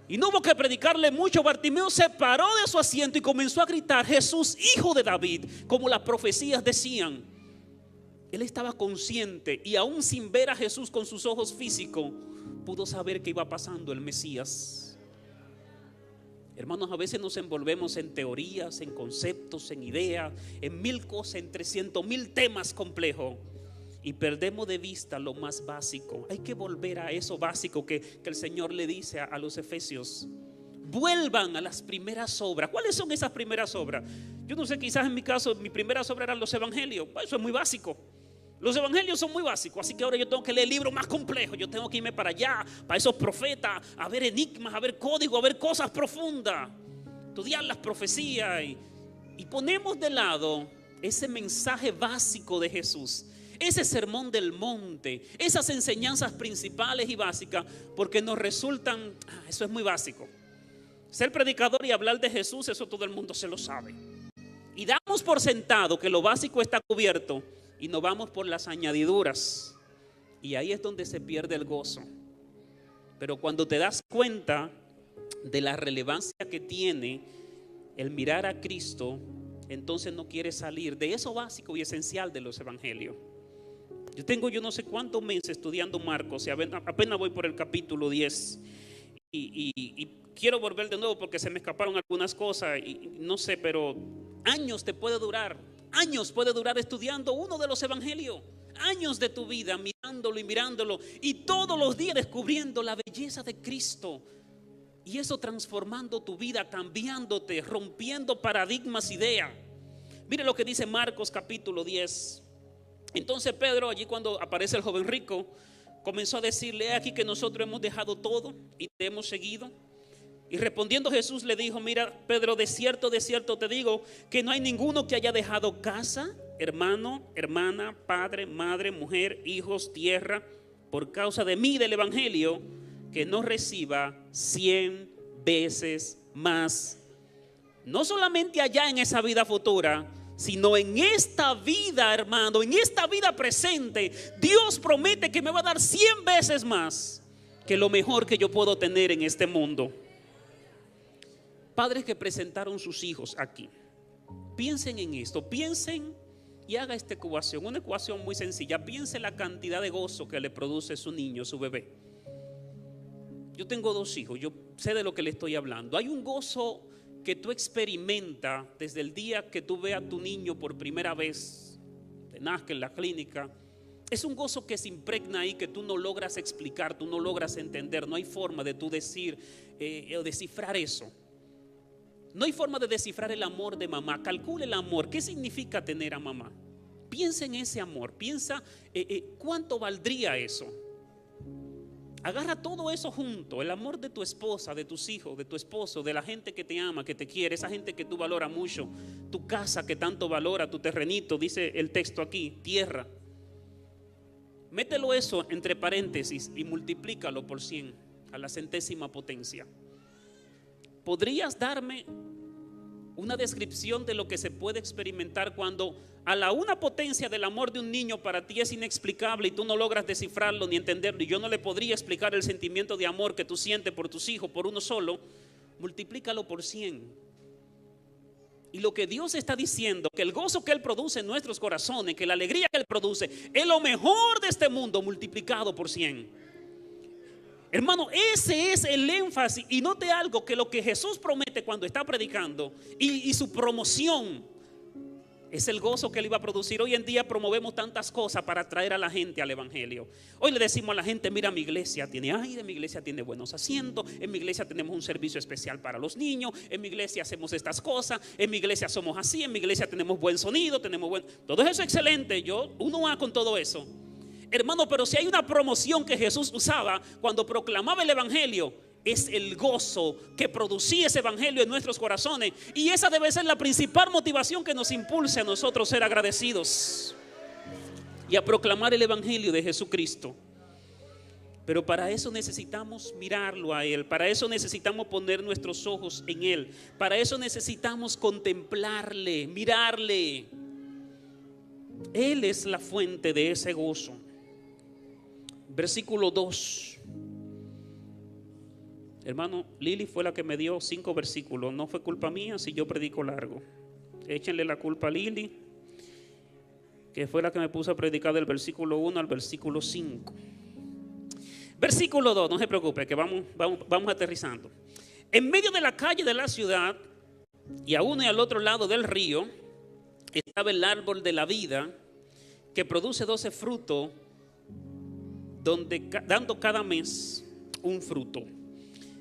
Y no hubo que predicarle mucho. Bartimeo se paró de su asiento y comenzó a gritar: Jesús, hijo de David, como las profecías decían. Él estaba consciente, y aún sin ver a Jesús con sus ojos físicos, pudo saber que iba pasando el Mesías. Hermanos, a veces nos envolvemos en teorías, en conceptos, en ideas, en mil cosas, en 300,000 temas complejos, y perdemos de vista lo más básico. Hay que volver a eso básico que el Señor le dice a los efesios: vuelvan a las primeras obras. ¿Cuáles son esas primeras obras? Yo no sé, quizás en mi caso, mi primera obra eran los evangelios. Eso es muy básico. Los evangelios son muy básicos, así que ahora yo tengo que leer libros más complejos. Yo tengo que irme para allá, para esos profetas, a ver enigmas, a ver códigos, a ver cosas profundas, estudiar las profecías, y ponemos de lado ese mensaje básico de Jesús, ese sermón del monte, esas enseñanzas principales y básicas, porque nos resultan, eso es muy básico. Ser predicador y hablar de Jesús, eso todo el mundo se lo sabe. Y damos por sentado que lo básico está cubierto, y nos vamos por las añadiduras, y ahí es donde se pierde el gozo. Pero cuando te das cuenta de la relevancia que tiene el mirar a Cristo, entonces no quieres salir de eso básico y esencial de los evangelios. Yo no sé cuántos meses estudiando Marcos, y apenas voy por el capítulo 10, y quiero volver de nuevo porque se me escaparon algunas cosas, y no sé, pero años te puede durar. Años puede durar estudiando uno de los evangelios. Años de tu vida mirándolo y mirándolo, y todos los días descubriendo la belleza de Cristo. Y eso transformando tu vida, cambiándote, rompiendo paradigmas, ideas. Mire lo que dice Marcos capítulo 10. Entonces Pedro, allí cuando aparece el joven rico, comenzó a decirle: aquí que nosotros hemos dejado todo y te hemos seguido. Y respondiendo Jesús le dijo: mira, Pedro, de cierto te digo que no hay ninguno que haya dejado casa, hermano, hermana, padre, madre, mujer, hijos, tierra, por causa de mí, del evangelio, que no reciba 100 veces más. No solamente allá en esa vida futura, sino en esta vida, hermano, en esta vida presente. Dios promete que me va a dar 100 veces más que lo mejor que yo puedo tener en este mundo. Padres que presentaron sus hijos aquí, piensen en esto, piensen y haga esta ecuación, una ecuación muy sencilla. Piense la cantidad de gozo que le produce su niño, su bebé. Yo tengo 2 hijos, yo sé de lo que le estoy hablando. Hay un gozo que tú experimentas desde el día que tú veas a tu niño por primera vez, te nazca en la clínica. Es un gozo que se impregna ahí, que tú no logras explicar, tú no logras entender. No hay forma de tú decir o descifrar eso. No hay forma de descifrar el amor de mamá. Calcule el amor. ¿Qué significa tener a mamá? Piensa en ese amor. Piensa cuánto valdría eso. Agarra todo eso junto. El amor de tu esposa, de tus hijos, de tu esposo, de la gente que te ama, que te quiere, esa gente que tú valoras mucho. Tu casa que tanto valora, tu terrenito, dice el texto aquí, tierra. Mételo eso entre paréntesis y multiplícalo por 100 a la centésima potencia. ¿Podrías darme una descripción de lo que se puede experimentar cuando a la una potencia del amor de un niño para ti es inexplicable y tú no logras descifrarlo ni entenderlo? Y yo no le podría explicar el sentimiento de amor que tú sientes por tus hijos, por uno solo. Multiplícalo por 100. Y lo que Dios está diciendo, que el gozo que Él produce en nuestros corazones, que la alegría que Él produce, es lo mejor de este mundo multiplicado por 100. Hermano, ese es el énfasis. Y note algo, que lo que Jesús promete cuando está predicando y su promoción es el gozo que Él iba a producir. Hoy en día promovemos tantas cosas para atraer a la gente al evangelio. Hoy le decimos a la gente: mira, mi iglesia tiene aire, mi iglesia tiene buenos asientos, en mi iglesia tenemos un servicio especial para los niños, en mi iglesia hacemos estas cosas, en mi iglesia somos así, en mi iglesia tenemos buen sonido, todo eso es excelente. Uno va con todo eso. Hermano, pero si hay una promoción que Jesús usaba cuando proclamaba el evangelio, es el gozo que producía ese evangelio en nuestros corazones. Y esa debe ser la principal motivación que nos impulse a nosotros ser agradecidos y a proclamar el evangelio de Jesucristo. Pero para eso necesitamos mirarlo a Él, para eso necesitamos poner nuestros ojos en Él, para eso necesitamos contemplarle, mirarle. Él es la fuente de ese gozo. Versículo 2. Hermano, Lili fue la que me dio 5 versículos. No fue culpa mía si yo predico largo. Échenle la culpa a Lili, que fue la que me puso a predicar del versículo 1 al versículo 5. Versículo 2, no se preocupe, que vamos aterrizando. En medio de la calle de la ciudad, y a uno y al otro lado del río, estaba el árbol de la vida, que produce 12 frutos, dando cada mes un fruto.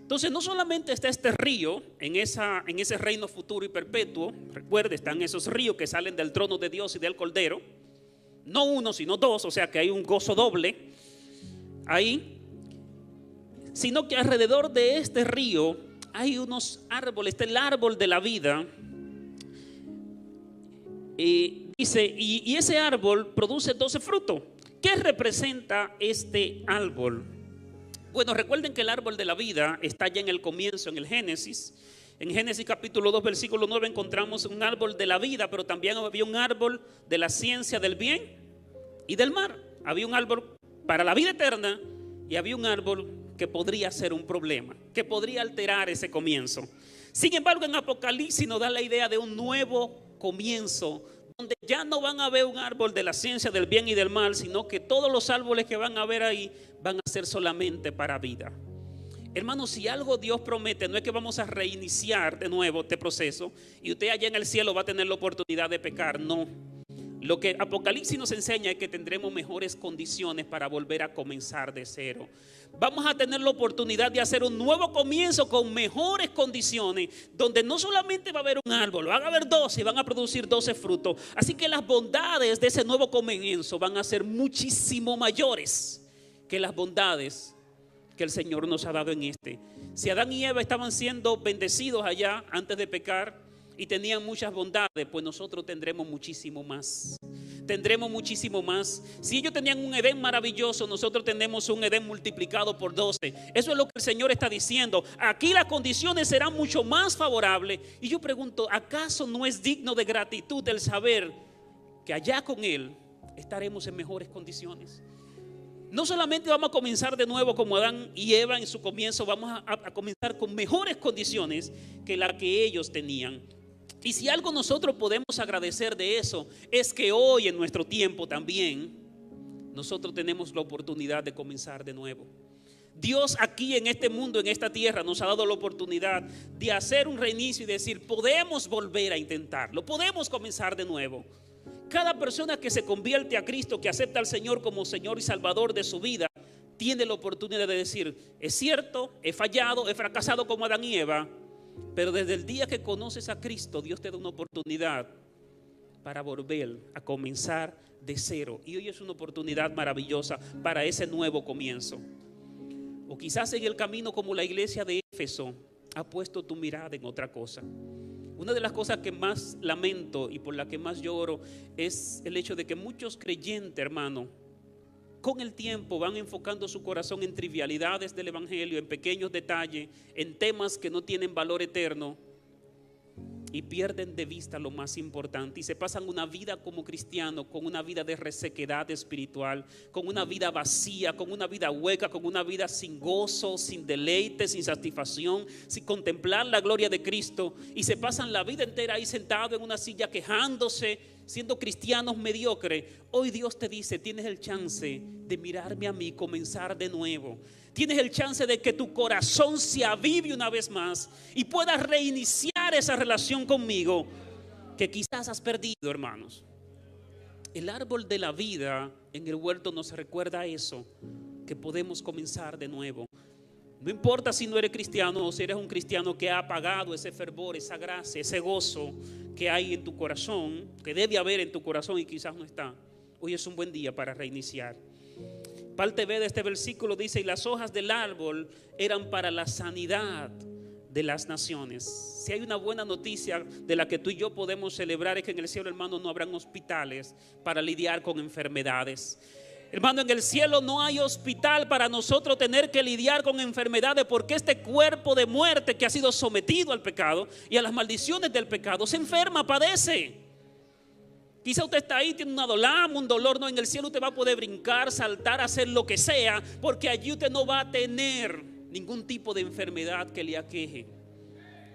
Entonces no solamente está este río en ese reino futuro y perpetuo. Recuerde, están esos ríos que salen del trono de Dios y del Cordero. No uno, sino 2, o sea que hay un gozo doble ahí. Sino que alrededor de este río hay unos árboles. Está el árbol de la vida. Dice, y ese árbol produce 12 frutos. ¿Qué representa este árbol? Bueno, recuerden que el árbol de la vida está ya en el comienzo, en el Génesis. En Génesis capítulo 2, versículo 9 encontramos un árbol de la vida, pero también había un árbol de la ciencia del bien y del mal. Había un árbol para la vida eterna y había un árbol que podría ser un problema, que podría alterar ese comienzo. Sin embargo, en Apocalipsis nos da la idea de un nuevo comienzo, donde ya no van a ver un árbol de la ciencia del bien y del mal, sino que todos los árboles que van a ver ahí van a ser solamente para vida. Hermanos, si algo Dios promete, no es que vamos a reiniciar de nuevo este proceso y usted allá en el cielo va a tener la oportunidad de pecar, no. Lo que Apocalipsis nos enseña es que tendremos mejores condiciones para volver a comenzar de cero. Vamos a tener la oportunidad de hacer un nuevo comienzo con mejores condiciones, donde no solamente va a haber un árbol, van a haber 12 y van a producir 12 frutos. Así que las bondades de ese nuevo comienzo van a ser muchísimo mayores que las bondades que el Señor nos ha dado en este. Si Adán y Eva estaban siendo bendecidos allá antes de pecar y tenían muchas bondades, pues nosotros tendremos muchísimo más. Tendremos muchísimo más. Si ellos tenían un Edén maravilloso, nosotros tenemos un Edén multiplicado por 12. Eso es lo que el Señor está diciendo. Aquí las condiciones serán mucho más favorables. Y yo pregunto, ¿acaso no es digno de gratitud el saber que allá con Él estaremos en mejores condiciones? No solamente vamos a comenzar de nuevo como Adán y Eva en su comienzo, vamos a comenzar con mejores condiciones que las que ellos tenían. Y si algo nosotros podemos agradecer de eso, es que hoy en nuestro tiempo también nosotros tenemos la oportunidad de comenzar de nuevo. Dios aquí en este mundo, en esta tierra, nos ha dado la oportunidad de hacer un reinicio y decir, podemos volver a intentarlo, podemos comenzar de nuevo. Cada persona que se convierte a Cristo, que acepta al Señor como Señor y Salvador de su vida, tiene la oportunidad de decir, es cierto, he fallado, he fracasado como Adán y Eva, pero desde el día que conoces a Cristo, Dios te da una oportunidad para volver a comenzar de cero. Y hoy es una oportunidad maravillosa para ese nuevo comienzo. O quizás en el camino, como la iglesia de Éfeso, ha puesto tu mirada en otra cosa. Una de las cosas que más lamento y por la que más lloro es el hecho de que muchos creyentes, hermano, con el tiempo van enfocando su corazón en trivialidades del evangelio, en pequeños detalles, en temas que no tienen valor eterno, y pierden de vista lo más importante y se pasan una vida como cristiano con una vida de resequedad espiritual, con una vida vacía, con una vida hueca, con una vida sin gozo, sin deleite, sin satisfacción, sin contemplar la gloria de Cristo, y se pasan la vida entera ahí sentado en una silla quejándose, siendo cristianos mediocres. Hoy Dios te dice, tienes el chance de mirarme a mí, comenzar de nuevo. Tienes el chance de que tu corazón se avive una vez más y puedas reiniciar esa relación conmigo que quizás has perdido, hermanos. El árbol de la vida en el huerto nos recuerda eso, que podemos comenzar de nuevo. No importa si no eres cristiano o si eres un cristiano que ha apagado ese fervor, esa gracia, ese gozo que hay en tu corazón, que debe haber en tu corazón y quizás no está. Hoy es un buen día para reiniciar. Parte B de este versículo dice, y las hojas del árbol eran para la sanidad de las naciones. Si hay una buena noticia de la que tú y yo podemos celebrar, es que en el cielo, hermano, no habrán hospitales para lidiar con enfermedades. Hermano, en el cielo no hay hospital para nosotros tener que lidiar con enfermedades, porque este cuerpo de muerte que ha sido sometido al pecado y a las maldiciones del pecado se enferma, padece. Quizá usted está ahí, tiene una dolama, un dolor. No, en el cielo usted va a poder brincar, saltar, hacer lo que sea, porque allí usted no va a tener ningún tipo de enfermedad que le aqueje.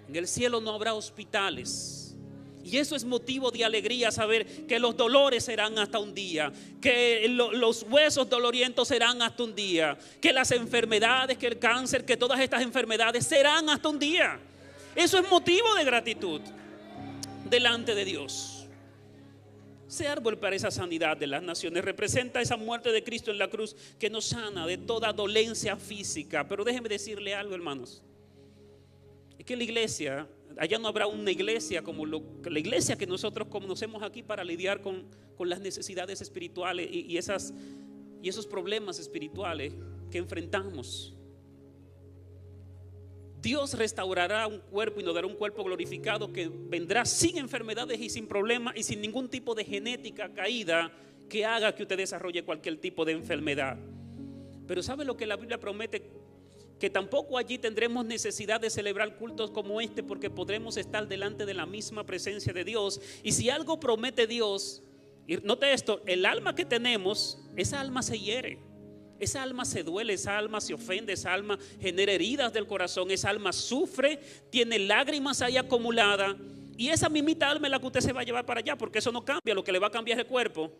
En el cielo no habrá hospitales. Y eso es motivo de alegría, saber que los dolores serán hasta un día, que los huesos dolorientos serán hasta un día, que las enfermedades, que el cáncer, que todas estas enfermedades serán hasta un día. Eso es motivo de gratitud delante de Dios. Ese árbol para esa sanidad de las naciones representa esa muerte de Cristo en la cruz que nos sana de toda dolencia física. Pero déjenme decirle algo, hermanos. Es que la iglesia, allá no habrá una iglesia como la iglesia que nosotros conocemos aquí para lidiar con las necesidades espirituales y esos problemas espirituales que enfrentamos. Dios restaurará un cuerpo y nos dará un cuerpo glorificado que vendrá sin enfermedades y sin problemas y sin ningún tipo de genética caída que haga que usted desarrolle cualquier tipo de enfermedad. Pero ¿sabe lo que la Biblia promete? Que tampoco allí tendremos necesidad de celebrar cultos como este, porque podremos estar delante de la misma presencia de Dios. Y si algo promete Dios, y note esto, el alma que tenemos, esa alma se hiere. Esa alma se duele, esa alma se ofende, esa alma genera heridas del corazón, esa alma sufre, tiene lágrimas ahí acumuladas, y esa mismita alma es la que usted se va a llevar para allá, porque eso no cambia, lo que le va a cambiar es el cuerpo.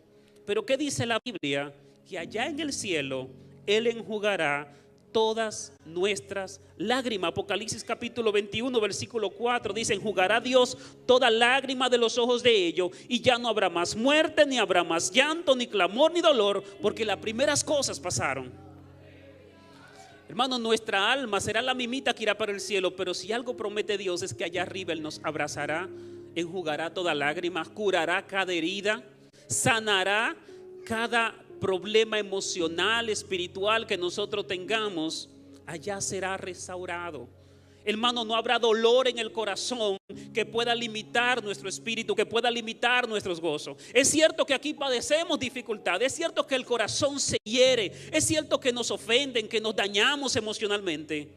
Pero ¿qué dice la Biblia? Que allá en el cielo Él enjugará todas nuestras lágrimas. Apocalipsis capítulo 21, versículo 4 dice: enjugará Dios toda lágrima de los ojos de ellos, y ya no habrá más muerte, ni habrá más llanto, ni clamor, ni dolor, porque las primeras cosas pasaron. Hermano, nuestra alma será la mimita que irá para el cielo, pero si algo promete Dios es que allá arriba Él nos abrazará, enjugará toda lágrima, curará cada herida, sanará cada problema emocional, espiritual que nosotros tengamos. Allá será restaurado. Hermano, no habrá dolor en el corazón que pueda limitar nuestro espíritu, que pueda limitar nuestros gozos. Es cierto que aquí padecemos dificultades, es cierto que el corazón se hiere, es cierto que nos ofenden, que nos dañamos emocionalmente.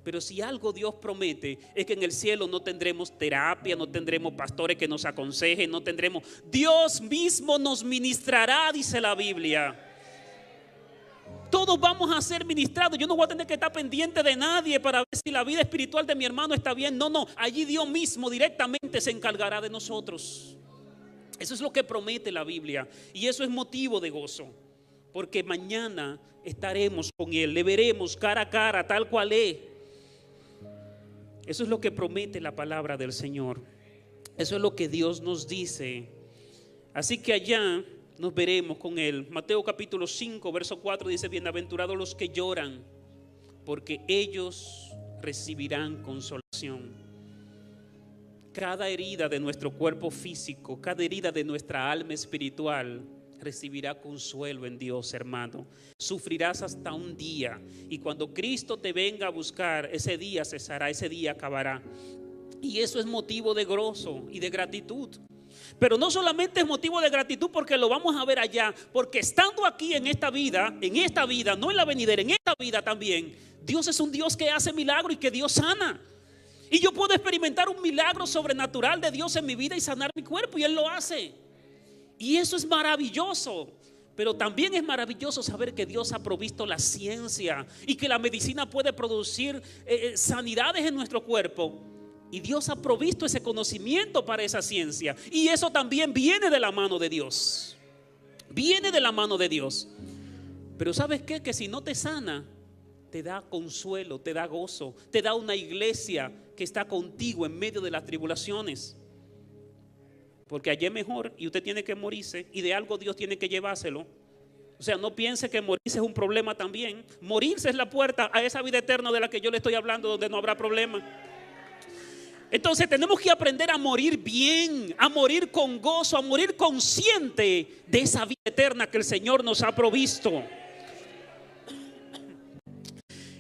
Pero si algo Dios promete es que en el cielo no tendremos terapia, no tendremos pastores que nos aconsejen, no tendremos. Dios mismo nos ministrará, dice la Biblia. Todos vamos a ser ministrados. Yo no voy a tener que estar pendiente de nadie para ver si la vida espiritual de mi hermano está bien. No, allí Dios mismo directamente se encargará de nosotros. Eso es lo que promete la Biblia, y eso es motivo de gozo, porque mañana estaremos con Él, le veremos cara a cara, tal cual es. Eso es lo que promete la palabra del Señor. Eso es lo que Dios nos dice. Así que allá nos veremos con Él. Mateo capítulo 5, verso 4 dice: bienaventurados los que lloran, porque ellos recibirán consolación. Cada herida de nuestro cuerpo físico, cada herida de nuestra alma espiritual recibirá consuelo en Dios, hermano. Sufrirás hasta un día, y cuando Cristo te venga a buscar, ese día cesará, ese día acabará. Y eso es motivo de gozo y de gratitud. Pero no solamente es motivo de gratitud porque lo vamos a ver allá, porque estando aquí en esta vida, no en la venidera, en esta vida también, Dios es un Dios que hace milagros y que Dios sana. Y yo puedo experimentar un milagro sobrenatural de Dios en mi vida y sanar mi cuerpo, y Él lo hace. Y eso es maravilloso. Pero también es maravilloso saber que Dios ha provisto la ciencia y que la medicina puede producir sanidades en nuestro cuerpo. Y Dios ha provisto ese conocimiento para esa ciencia. Y eso también viene de la mano de Dios. Viene de la mano de Dios. Pero ¿sabes qué? Que si no te sana, te da consuelo, te da gozo, te da una iglesia que está contigo en medio de las tribulaciones. Porque allí es mejor y usted tiene que morirse, y de algo Dios tiene que llevárselo. O sea, no piense que morirse es un problema también. Morirse es la puerta a esa vida eterna de la que yo le estoy hablando, donde no habrá problema. Entonces tenemos que aprender a morir bien, a morir con gozo, a morir consciente de esa vida eterna que el Señor nos ha provisto.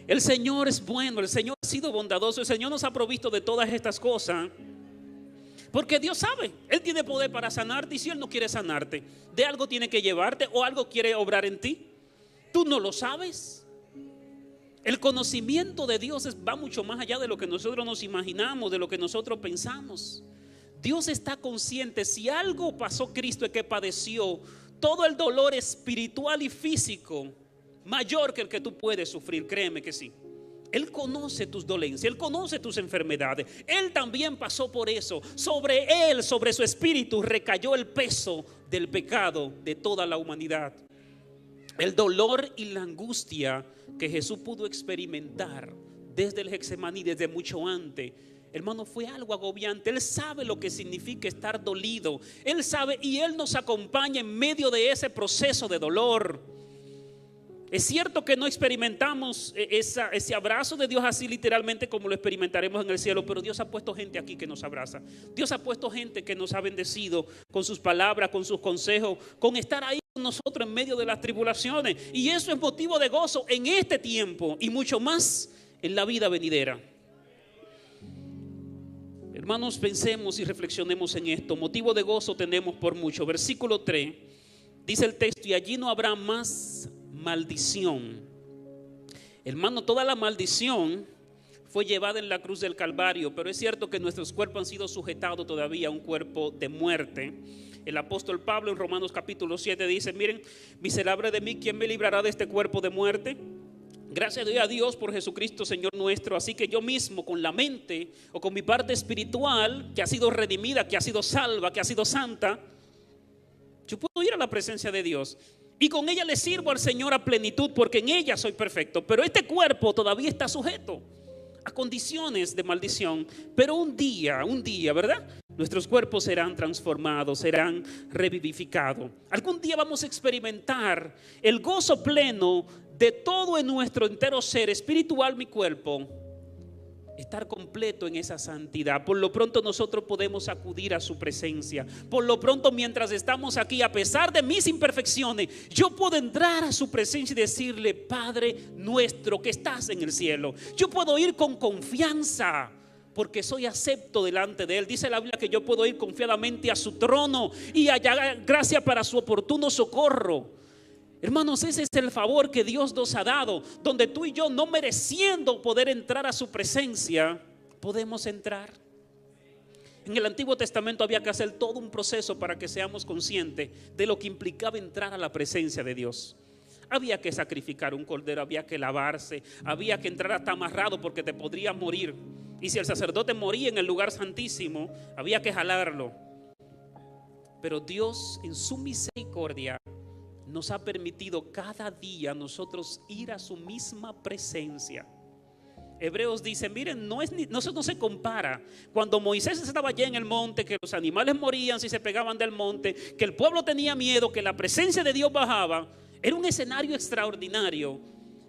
El Señor es bueno, el Señor ha sido bondadoso, el Señor nos ha provisto de todas estas cosas. Porque Dios sabe, Él tiene poder para sanarte, y si Él no quiere sanarte, de algo tiene que llevarte o algo quiere obrar en ti. Tú no lo sabes. El conocimiento de Dios va mucho más allá de lo que nosotros nos imaginamos, de lo que nosotros pensamos. Dios está consciente. Si algo pasó Cristo es que padeció todo el dolor espiritual y físico mayor que el que tú puedes sufrir. Créeme que sí. Él conoce tus dolencias, Él conoce tus enfermedades. Él también pasó por eso. Sobre Él, sobre su espíritu, recayó el peso del pecado de toda la humanidad. El dolor y la angustia que Jesús pudo experimentar desde el Getsemaní, desde mucho antes, hermano, fue algo agobiante. Él sabe lo que significa estar dolido. Él sabe, y Él nos acompaña en medio de ese proceso de dolor. Es cierto que no experimentamos ese abrazo de Dios así literalmente como lo experimentaremos en el cielo, pero Dios ha puesto gente aquí que nos abraza. Dios ha puesto gente que nos ha bendecido con sus palabras, con sus consejos, con estar ahí con nosotros en medio de las tribulaciones. Y eso es motivo de gozo en este tiempo y mucho más en la vida venidera. Hermanos, pensemos y reflexionemos en esto. Motivo de gozo tenemos por mucho. Versículo 3, dice el texto: y allí no habrá más maldición. Hermano, toda la maldición fue llevada en la cruz del Calvario, pero es cierto que nuestros cuerpos han sido sujetados todavía a un cuerpo de muerte. El apóstol Pablo en Romanos capítulo 7 dice: miren, miserable de mí, ¿quién me librará de este cuerpo de muerte? Gracias doy a Dios por Jesucristo Señor nuestro. Así que yo mismo, con la mente o con mi parte espiritual, que ha sido redimida, que ha sido salva, que ha sido santa, yo puedo ir a la presencia de Dios. y con ella le sirvo al Señor a plenitud, porque en ella soy perfecto. Pero este cuerpo todavía está sujeto a condiciones de maldición. Pero un día, ¿verdad? Nuestros cuerpos serán transformados, serán revivificados. Algún día vamos a experimentar el gozo pleno de todo en nuestro entero ser, espiritual, mi cuerpo, estar completo en esa santidad. Por lo pronto nosotros podemos acudir a su presencia. Por lo pronto, mientras estamos aquí, a pesar de mis imperfecciones, yo puedo entrar a su presencia y decirle: Padre nuestro que estás en el cielo. Yo puedo ir con confianza porque soy acepto delante de Él. Dice la Biblia que yo puedo ir confiadamente a su trono y hallar gracia para su oportuno socorro. Hermanos, ese es el favor que Dios nos ha dado, donde tú y yo, no mereciendo poder entrar a su presencia, podemos entrar. En el Antiguo Testamento había que hacer todo un proceso para que seamos conscientes de lo que implicaba entrar a la presencia de Dios. Había que sacrificar un cordero, había que lavarse, había que entrar hasta amarrado porque te podrías morir. Y si el sacerdote moría en el lugar santísimo, había que jalarlo. Pero Dios, en su misericordia, nos ha permitido cada día nosotros ir a su misma presencia. Hebreos dice: miren, no se compara. Cuando Moisés estaba allá en el monte, que los animales morían si se pegaban del monte, que el pueblo tenía miedo, que la presencia de Dios bajaba, era un escenario extraordinario.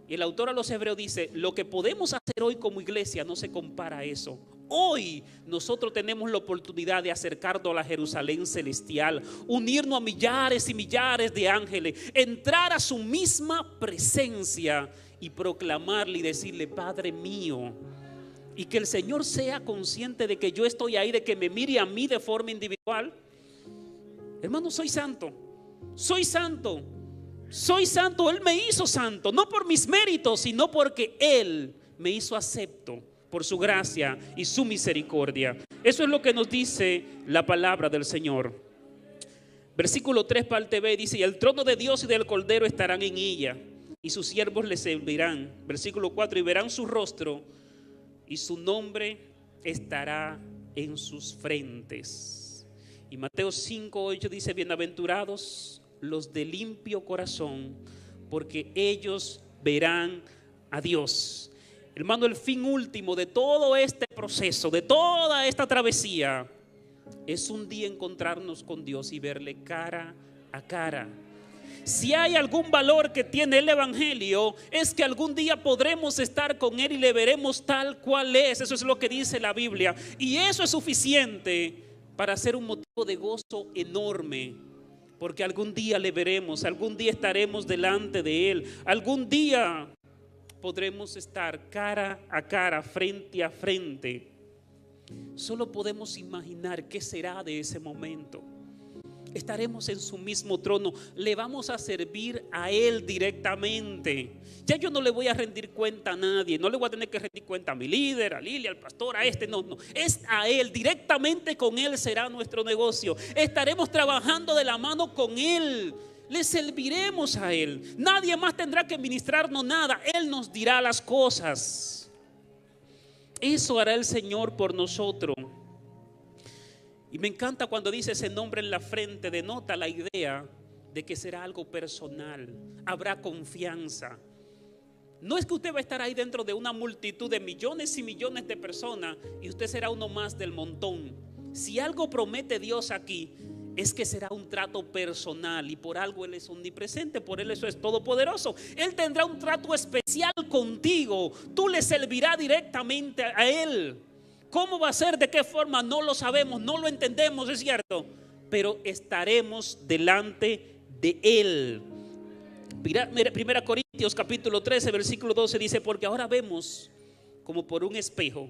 Y el autor a los Hebreos dice: lo que podemos hacer hoy como iglesia no se compara a eso. Hoy nosotros tenemos la oportunidad de acercarnos a la Jerusalén celestial, unirnos a millares y millares de ángeles, entrar a su misma presencia y proclamarle y decirle: Padre mío. Y que el Señor sea consciente de que yo estoy ahí, de que me mire a mí de forma individual. Hermano, soy santo, soy santo, soy santo. Él me hizo santo, no por mis méritos, sino porque Él me hizo acepto por su gracia y su misericordia. Eso es lo que nos dice la palabra del Señor. Versículo 3, parte B, dice: y el trono de Dios y del Cordero estarán en ella, y sus siervos le servirán. Versículo 4, y verán su rostro, y su nombre estará en sus frentes. Y Mateo 5, 8 dice: bienaventurados los de limpio corazón, porque ellos verán a Dios. Hermano, el fin último de todo este proceso, de toda esta travesía, es un día encontrarnos con Dios y verle cara a cara. Si hay algún valor que tiene el Evangelio, es que algún día podremos estar con Él y le veremos tal cual es. Eso es lo que dice la Biblia, y eso es suficiente para ser un motivo de gozo enorme, porque algún día le veremos, algún día estaremos delante de Él, algún día podremos estar cara a cara, frente a frente. Solo podemos imaginar qué será de ese momento. Estaremos en su mismo trono, le vamos a servir a Él directamente. Ya yo no le voy a rendir cuenta a nadie, no le voy a tener que rendir cuenta a mi líder, a Lilia, al pastor, a este, no, es a Él, directamente con Él será nuestro negocio. Estaremos trabajando de la mano con Él. Le serviremos a Él. Nadie más tendrá que ministrarnos nada. Él nos dirá las cosas. Eso hará el Señor por nosotros. Y me encanta cuando dice ese nombre en la frente, denota la idea de que será algo personal. Habrá confianza. No es que usted va a estar ahí dentro de una multitud de millones y millones de personas y usted será uno más del montón. Si algo promete Dios aquí, es que será un trato personal, y por algo Él es omnipresente, por Él eso es todopoderoso. Él tendrá un trato especial contigo, tú le servirás directamente a Él. ¿Cómo va a ser? ¿De qué forma? No lo sabemos, no lo entendemos, es cierto, pero estaremos delante de Él. Primera Corintios capítulo 13 versículo 12 dice: porque ahora vemos como por un espejo,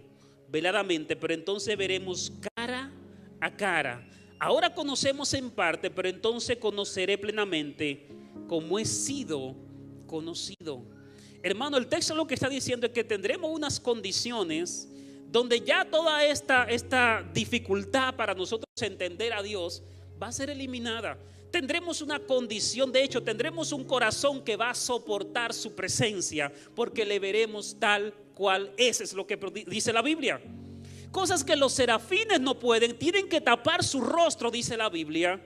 veladamente, pero entonces veremos cara a cara. Ahora conocemos en parte, pero entonces conoceré plenamente como he sido conocido. Hermano, el texto lo que está diciendo es que tendremos unas condiciones donde ya toda esta dificultad para nosotros entender a Dios va a ser eliminada. Tendremos una condición, de hecho, tendremos un corazón que va a soportar su presencia, porque le veremos tal cual es lo que dice la Biblia. Cosas que los serafines no pueden, tienen que tapar su rostro, dice la Biblia.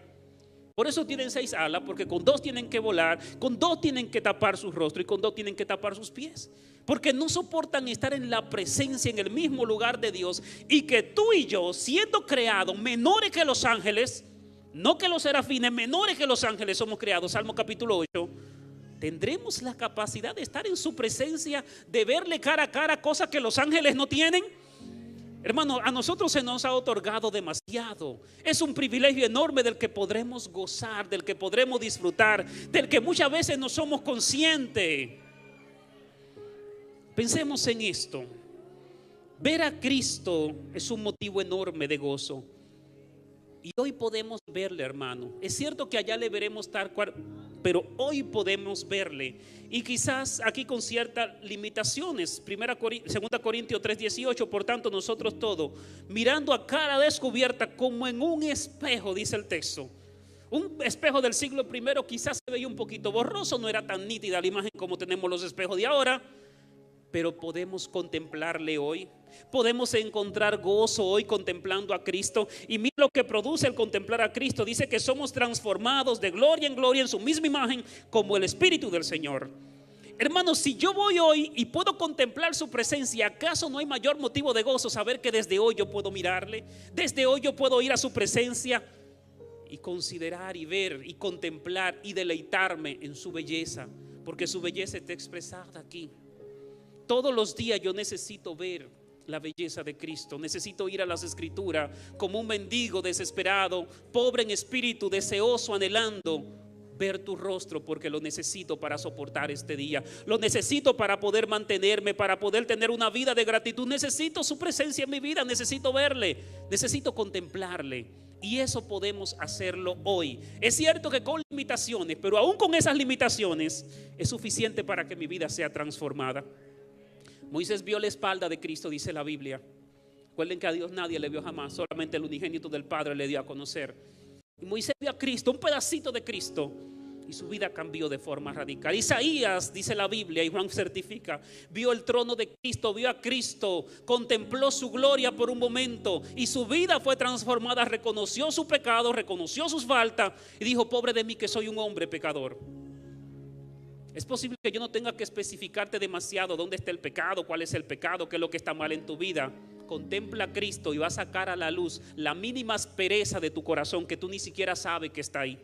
Por eso tienen 6 alas, porque con 2 tienen que volar, con 2 tienen que tapar su rostro y con 2 tienen que tapar sus pies. Porque no soportan estar en la presencia, en el mismo lugar de Dios. Y que tú y yo, siendo creados menores que los ángeles, no que los serafines, menores que los ángeles somos creados, Salmo capítulo 8, tendremos la capacidad de estar en su presencia, de verle cara a cara, cosas que los ángeles no tienen. Hermano, a nosotros se nos ha otorgado demasiado. Es un privilegio enorme del que podremos gozar, del que podremos disfrutar, del que muchas veces no somos conscientes. Pensemos en esto. Ver a Cristo es un motivo enorme de gozo. Y hoy podemos verle, hermano. Es cierto que allá le veremos tal cual, pero hoy podemos verle. Y quizás aquí con ciertas limitaciones. 2 Corintios 3:18. Por tanto, nosotros todos, mirando a cara descubierta como en un espejo, dice el texto. Un espejo del siglo I quizás se veía un poquito borroso, no era tan nítida la imagen como tenemos los espejos de ahora. Pero podemos contemplarle hoy. Podemos encontrar gozo hoy contemplando a Cristo. Y mira lo que produce el contemplar a Cristo. Dice que somos transformados de gloria en gloria en su misma imagen, como el Espíritu del Señor. Hermanos, si yo voy hoy y puedo contemplar su presencia, ¿acaso no hay mayor motivo de gozo saber que desde hoy yo puedo mirarle? Desde hoy yo puedo ir a su presencia y considerar y ver y contemplar y deleitarme en su belleza, porque su belleza está expresada aquí. Todos los días yo necesito ver la belleza de Cristo. Necesito ir a las Escrituras como un mendigo desesperado, pobre en espíritu, deseoso, anhelando ver tu rostro, porque lo necesito para soportar este día. Lo necesito para poder mantenerme, para poder tener una vida de gratitud. Necesito su presencia en mi vida, necesito verle, necesito contemplarle. Y eso podemos hacerlo hoy. Es cierto que con limitaciones, pero aún con esas limitaciones es suficiente para que mi vida sea transformada. Moisés vio la espalda de Cristo, dice la Biblia. Recuerden que a Dios nadie le vio jamás, solamente el unigénito del Padre le dio a conocer. Y Moisés vio a Cristo, un pedacito de Cristo, y su vida cambió de forma radical. Isaías, dice la Biblia, y Juan certifica, vio el trono de Cristo, vio a Cristo, contempló su gloria por un momento y su vida fue transformada. Reconoció su pecado, reconoció sus faltas y dijo: pobre de mí que soy un hombre pecador. Es posible que yo no tenga que especificarte demasiado dónde está el pecado, cuál es el pecado, qué es lo que está mal en tu vida. Contempla a Cristo y va a sacar a la luz la mínima aspereza de tu corazón que tú ni siquiera sabes que está ahí.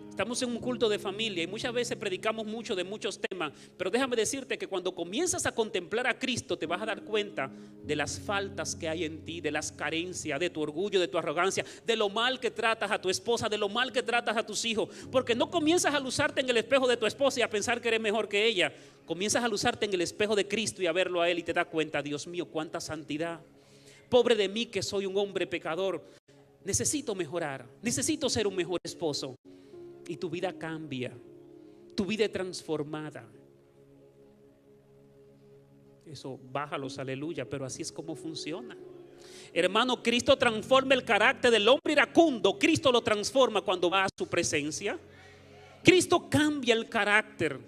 Estamos en un culto de familia y muchas veces predicamos mucho de muchos temas, pero déjame decirte que cuando comienzas a contemplar a Cristo te vas a dar cuenta de las faltas que hay en ti, de las carencias, de tu orgullo, de tu arrogancia, de lo mal que tratas a tu esposa, de lo mal que tratas a tus hijos, porque no comienzas a luzarte en el espejo de tu esposa y a pensar que eres mejor que ella. Comienzas a luzarte en el espejo de Cristo y a verlo a Él y te das cuenta: Dios mío, cuánta santidad. Pobre de mí que soy un hombre pecador. Necesito mejorar, necesito ser un mejor esposo. Y tu vida cambia, tu vida es transformada. Eso, bájalos, aleluya, pero así es como funciona. Hermano, Cristo transforma el carácter del hombre iracundo. Cristo lo transforma cuando va a su presencia. Cristo cambia el carácter,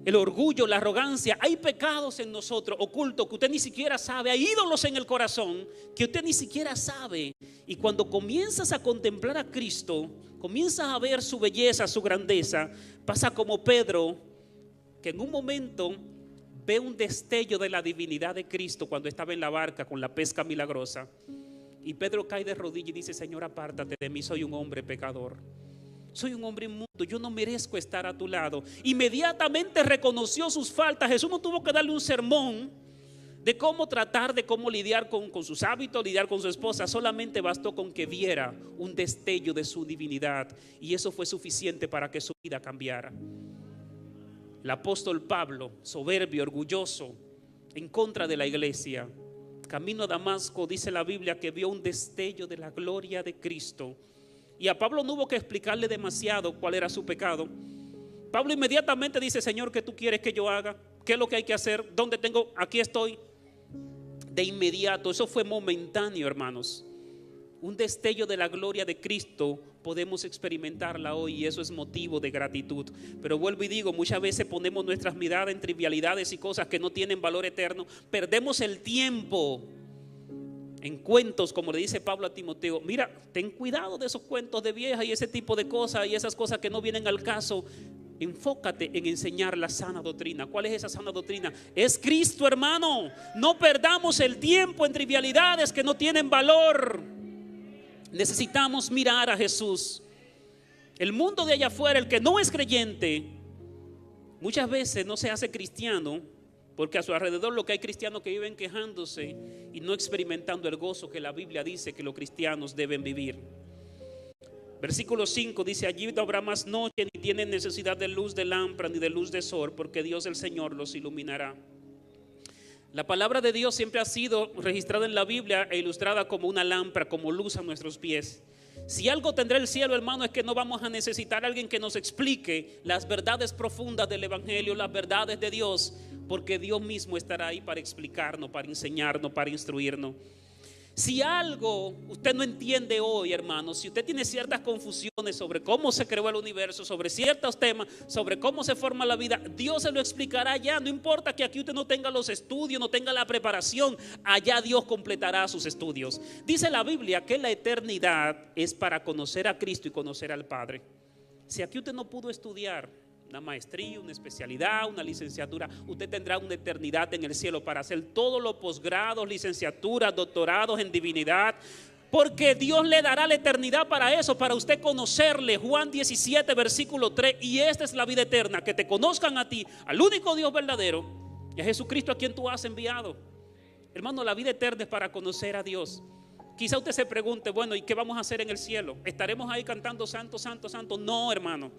el orgullo, la arrogancia. Hay pecados en nosotros ocultos que usted ni siquiera sabe. Hay ídolos en el corazón que usted ni siquiera sabe. Y cuando comienzas a contemplar a Cristo, comienzas a ver su belleza, su grandeza. Pasa como Pedro, que en un momento ve un destello de la divinidad de Cristo cuando estaba en la barca con la pesca milagrosa. Y Pedro cae de rodillas y dice: Señor, apártate de mí, soy un hombre pecador. Soy un hombre inmundo, yo no merezco estar a tu lado. Inmediatamente reconoció sus faltas. Jesús no tuvo que darle un sermón de cómo tratar, de cómo lidiar con sus hábitos, lidiar con su esposa. Solamente bastó con que viera un destello de su divinidad, y eso fue suficiente para que su vida cambiara. El apóstol Pablo, soberbio, orgulloso, en contra de la iglesia, camino a Damasco, dice la Biblia que vio un destello de la gloria de Cristo. Y a Pablo no hubo que explicarle demasiado cuál era su pecado. Pablo inmediatamente dice: Señor, ¿qué tú quieres que yo haga? ¿Qué es lo que hay que hacer? ¿Dónde tengo? Aquí estoy. De inmediato, eso fue momentáneo, hermanos. Un destello de la gloria de Cristo podemos experimentarla hoy, y eso es motivo de gratitud. Pero vuelvo y digo, muchas veces ponemos nuestras miradas en trivialidades y cosas que no tienen valor eterno. Perdemos el tiempo en cuentos, como le dice Pablo a Timoteo, mira, ten cuidado de esos cuentos de vieja y ese tipo de cosas y esas cosas que no vienen al caso. Enfócate en enseñar la sana doctrina. ¿Cuál es esa sana doctrina? Es Cristo, hermano. No perdamos el tiempo en trivialidades que no tienen valor. Necesitamos mirar a Jesús. El mundo de allá afuera, el que no es creyente, muchas veces no se hace cristiano porque a su alrededor lo que hay cristianos que viven quejándose y no experimentando el gozo que la Biblia dice que los cristianos deben vivir. Versículo 5 dice: allí no habrá más noche, ni tienen necesidad de luz de lámpara ni de luz de sol, porque Dios el Señor los iluminará. La palabra de Dios siempre ha sido registrada en la Biblia e ilustrada como una lámpara, como luz a nuestros pies. Si algo tendrá el cielo, hermano, es que no vamos a necesitar a alguien que nos explique las verdades profundas del Evangelio, las verdades de Dios, porque Dios mismo estará ahí para explicarnos, para enseñarnos, para instruirnos. Si algo usted no entiende hoy, hermano, si usted tiene ciertas confusiones sobre cómo se creó el universo, sobre ciertos temas, sobre cómo se forma la vida, Dios se lo explicará allá. No importa que aquí usted no tenga los estudios, no tenga la preparación, allá Dios completará sus estudios. Dice la Biblia que la eternidad es para conocer a Cristo y conocer al Padre. Si aquí usted no pudo estudiar una maestría, una especialidad, una licenciatura, usted tendrá una eternidad en el cielo para hacer todos los posgrados, licenciaturas, doctorados en divinidad, porque Dios le dará la eternidad para eso, para usted conocerle. Juan 17 versículo 3: y esta es la vida eterna, que te conozcan a ti, al único Dios verdadero, y a Jesucristo a quien tú has enviado. Hermano, la vida eterna es para conocer a Dios. Quizá usted se pregunte, bueno, ¿y qué vamos a hacer en el cielo? ¿Estaremos ahí cantando santo, santo, santo? No, hermano.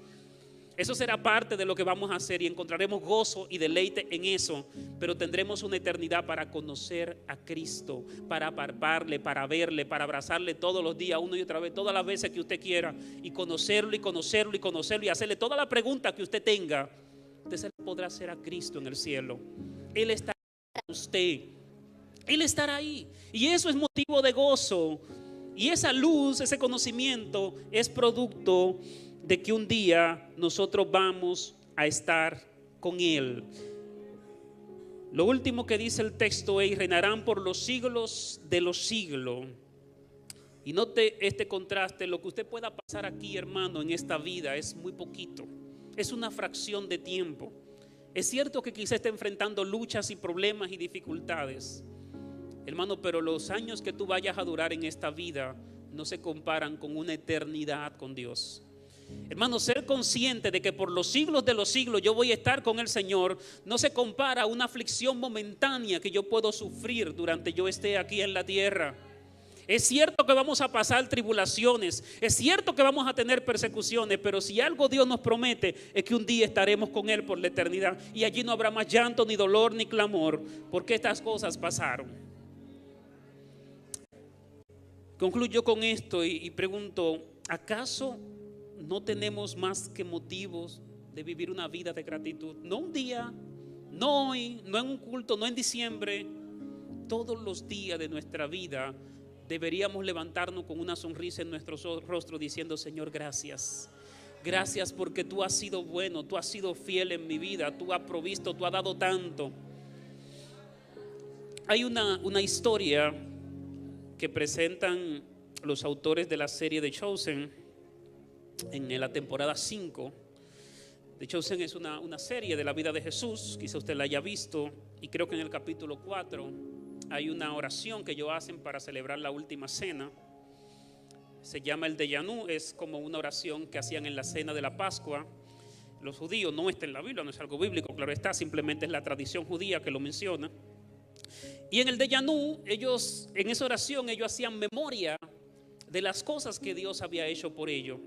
Eso será parte de lo que vamos a hacer y encontraremos gozo y deleite en eso, pero tendremos una eternidad para conocer a Cristo, para palparle, para verle, para abrazarle todos los días, una y otra vez, todas las veces que usted quiera, y conocerlo y conocerlo y conocerlo y hacerle toda la pregunta que usted tenga. Usted se le podrá hacer a Cristo en el cielo. Él estará con usted, Él estará ahí, y eso es motivo de gozo. Y esa luz, ese conocimiento es producto de que un día nosotros vamos a estar con Él. Lo último que dice el texto es: reinarán por los siglos de los siglos. Y note este contraste. Lo que usted pueda pasar aquí, hermano, en esta vida es muy poquito, es una fracción de tiempo. Es cierto que quizá esté enfrentando luchas y problemas y dificultades, hermano, pero los años que tú vayas a durar en esta vida no se comparan con una eternidad con Dios. Hermano, ser consciente de que por los siglos de los siglos yo voy a estar con el Señor no se compara a una aflicción momentánea que yo puedo sufrir durante yo esté aquí en la tierra. Es cierto que vamos a pasar tribulaciones, es cierto que vamos a tener persecuciones, pero si algo Dios nos promete es que un día estaremos con Él por la eternidad, y allí no habrá más llanto, ni dolor, ni clamor, porque estas cosas pasaron. Concluyo con esto y pregunto: ¿acaso no tenemos más que motivos de vivir una vida de gratitud? No un día, no hoy, no en un culto, no en diciembre. Todos los días de nuestra vida deberíamos levantarnos con una sonrisa en nuestro rostro diciendo: Señor, gracias. Gracias porque tú has sido bueno, tú has sido fiel en mi vida, tú has provisto, tú has dado tanto. Hay una historia que presentan los autores de la serie de Chosen en la temporada 5. The Chosen es una serie de la vida de Jesús, quizá usted la haya visto, y creo que en el capítulo 4 hay una oración que ellos hacen para celebrar la última cena. Se llama el Deyanú, es como una oración que hacían en la cena de la Pascua. Los judíos, no está en la Biblia, no es algo bíblico, claro está, simplemente es la tradición judía que lo menciona. Y en el Deyanú, ellos, en esa oración, ellos hacían memoria de las cosas que Dios había hecho por ellos.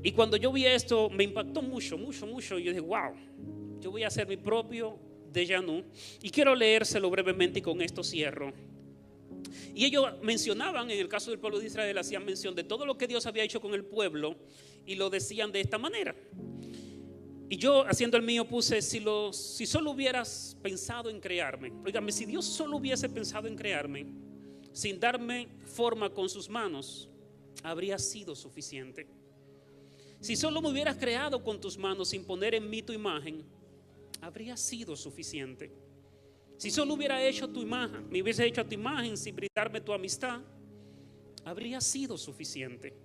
Y cuando yo vi esto, me impactó mucho, mucho, mucho. Y yo dije, wow, yo voy a hacer mi propio Deyanú. Y quiero leérselo brevemente y con esto cierro. Y ellos mencionaban, en el caso del pueblo de Israel, hacían mención de todo lo que Dios había hecho con el pueblo y lo decían de esta manera. Y yo, haciendo el mío, puse: si solo hubieras pensado en crearme. Óigame, si Dios solo hubiese pensado en crearme, sin darme forma con sus manos, habría sido suficiente. Si solo me hubieras creado con tus manos sin poner en mí tu imagen, habría sido suficiente. Si solo hubiera hecho tu imagen, me hubiese hecho a tu imagen sin brindarme tu amistad, habría sido suficiente.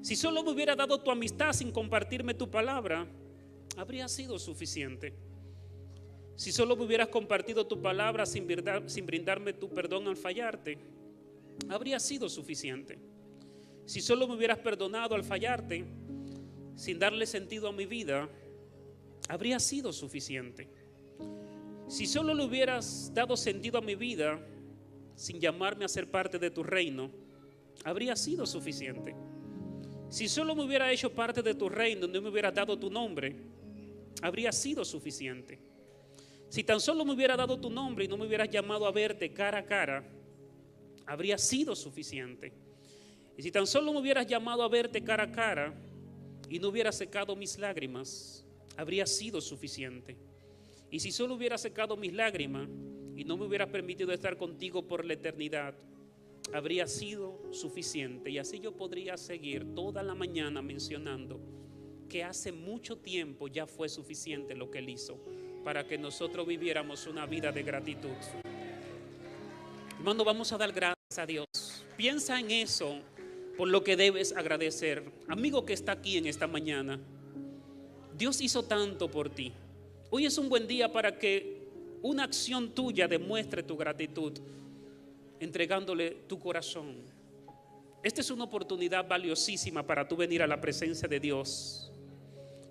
Si solo me hubiera dado tu amistad sin compartirme tu palabra, habría sido suficiente. Si solo me hubieras compartido tu palabra sin brindarme tu perdón al fallarte, habría sido suficiente. Si solo me hubieras perdonado al fallarte, sin darle sentido a mi vida, habría sido suficiente. Si solo le hubieras dado sentido a mi vida, sin llamarme a ser parte de tu reino, habría sido suficiente. Si solo me hubiera hecho parte de tu reino y no me hubieras dado tu nombre, habría sido suficiente. Si tan solo me hubiera dado tu nombre y no me hubieras llamado a verte cara a cara, habría sido suficiente. Y si tan solo me hubieras llamado a verte cara a cara y no hubieras secado mis lágrimas, habría sido suficiente. Y si solo hubiera secado mis lágrimas y no me hubieras permitido estar contigo por la eternidad, habría sido suficiente. Y así yo podría seguir toda la mañana mencionando que hace mucho tiempo ya fue suficiente lo que Él hizo para que nosotros viviéramos una vida de gratitud. Hermano, vamos a dar gracias a Dios. Piensa en eso, por lo que debes agradecer. Amigo que está aquí en esta mañana, Dios hizo tanto por ti. Hoy es un buen día para que una acción tuya demuestre tu gratitud, entregándole tu corazón. Esta es una oportunidad valiosísima para tú venir a la presencia de Dios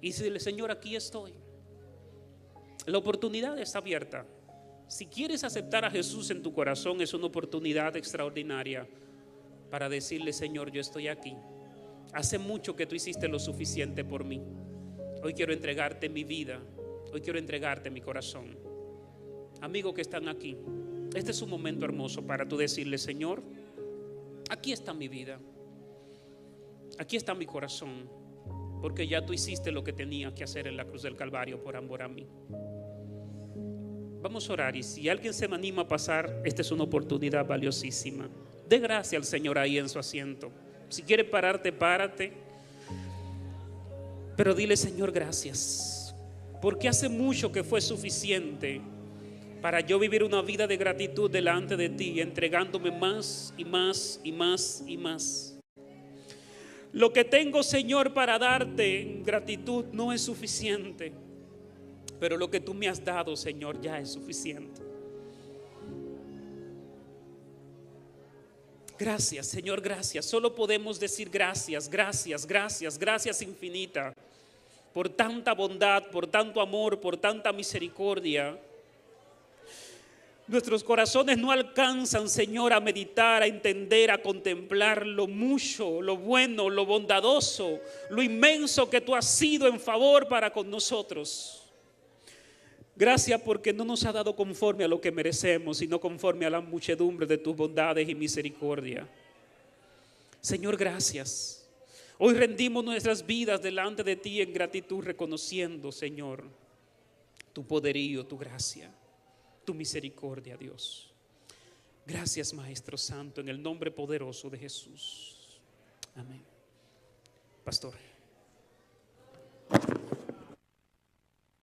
y decirle: Señor, aquí estoy. La oportunidad está abierta. Si quieres aceptar a Jesús en tu corazón, es una oportunidad extraordinaria para decirle: Señor, yo estoy aquí. Hace mucho que tú hiciste lo suficiente por mí. Hoy quiero entregarte mi vida. Hoy quiero entregarte mi corazón. Amigo que están aquí, este es un momento hermoso para tú decirle: Señor, aquí está mi vida. Aquí está mi corazón. Porque ya tú hiciste lo que tenías que hacer en la cruz del Calvario por amor a mí. Vamos a orar, y si alguien se me anima a pasar, esta es una oportunidad valiosísima. Dé gracias al Señor ahí en su asiento. Si quiere pararte, párate. Pero dile: Señor, gracias, porque hace mucho que fue suficiente para yo vivir una vida de gratitud delante de ti, entregándome más y más y más y más. Lo que tengo, Señor, para darte en gratitud no es suficiente, pero lo que tú me has dado, Señor, ya es suficiente. Gracias, Señor, gracias. Solo podemos decir gracias, gracias, gracias, gracias infinita por tanta bondad, por tanto amor, por tanta misericordia. Nuestros corazones no alcanzan, Señor, a meditar, a entender, a contemplar lo mucho, lo bueno, lo bondadoso, lo inmenso que tú has sido en favor para con nosotros. Gracias porque no nos ha dado conforme a lo que merecemos, sino conforme a la muchedumbre de tus bondades y misericordia. Señor, gracias. Hoy rendimos nuestras vidas delante de ti en gratitud, reconociendo, Señor, tu poderío, tu gracia, tu misericordia, Dios. Gracias, Maestro Santo, en el nombre poderoso de Jesús. Amén. Pastor.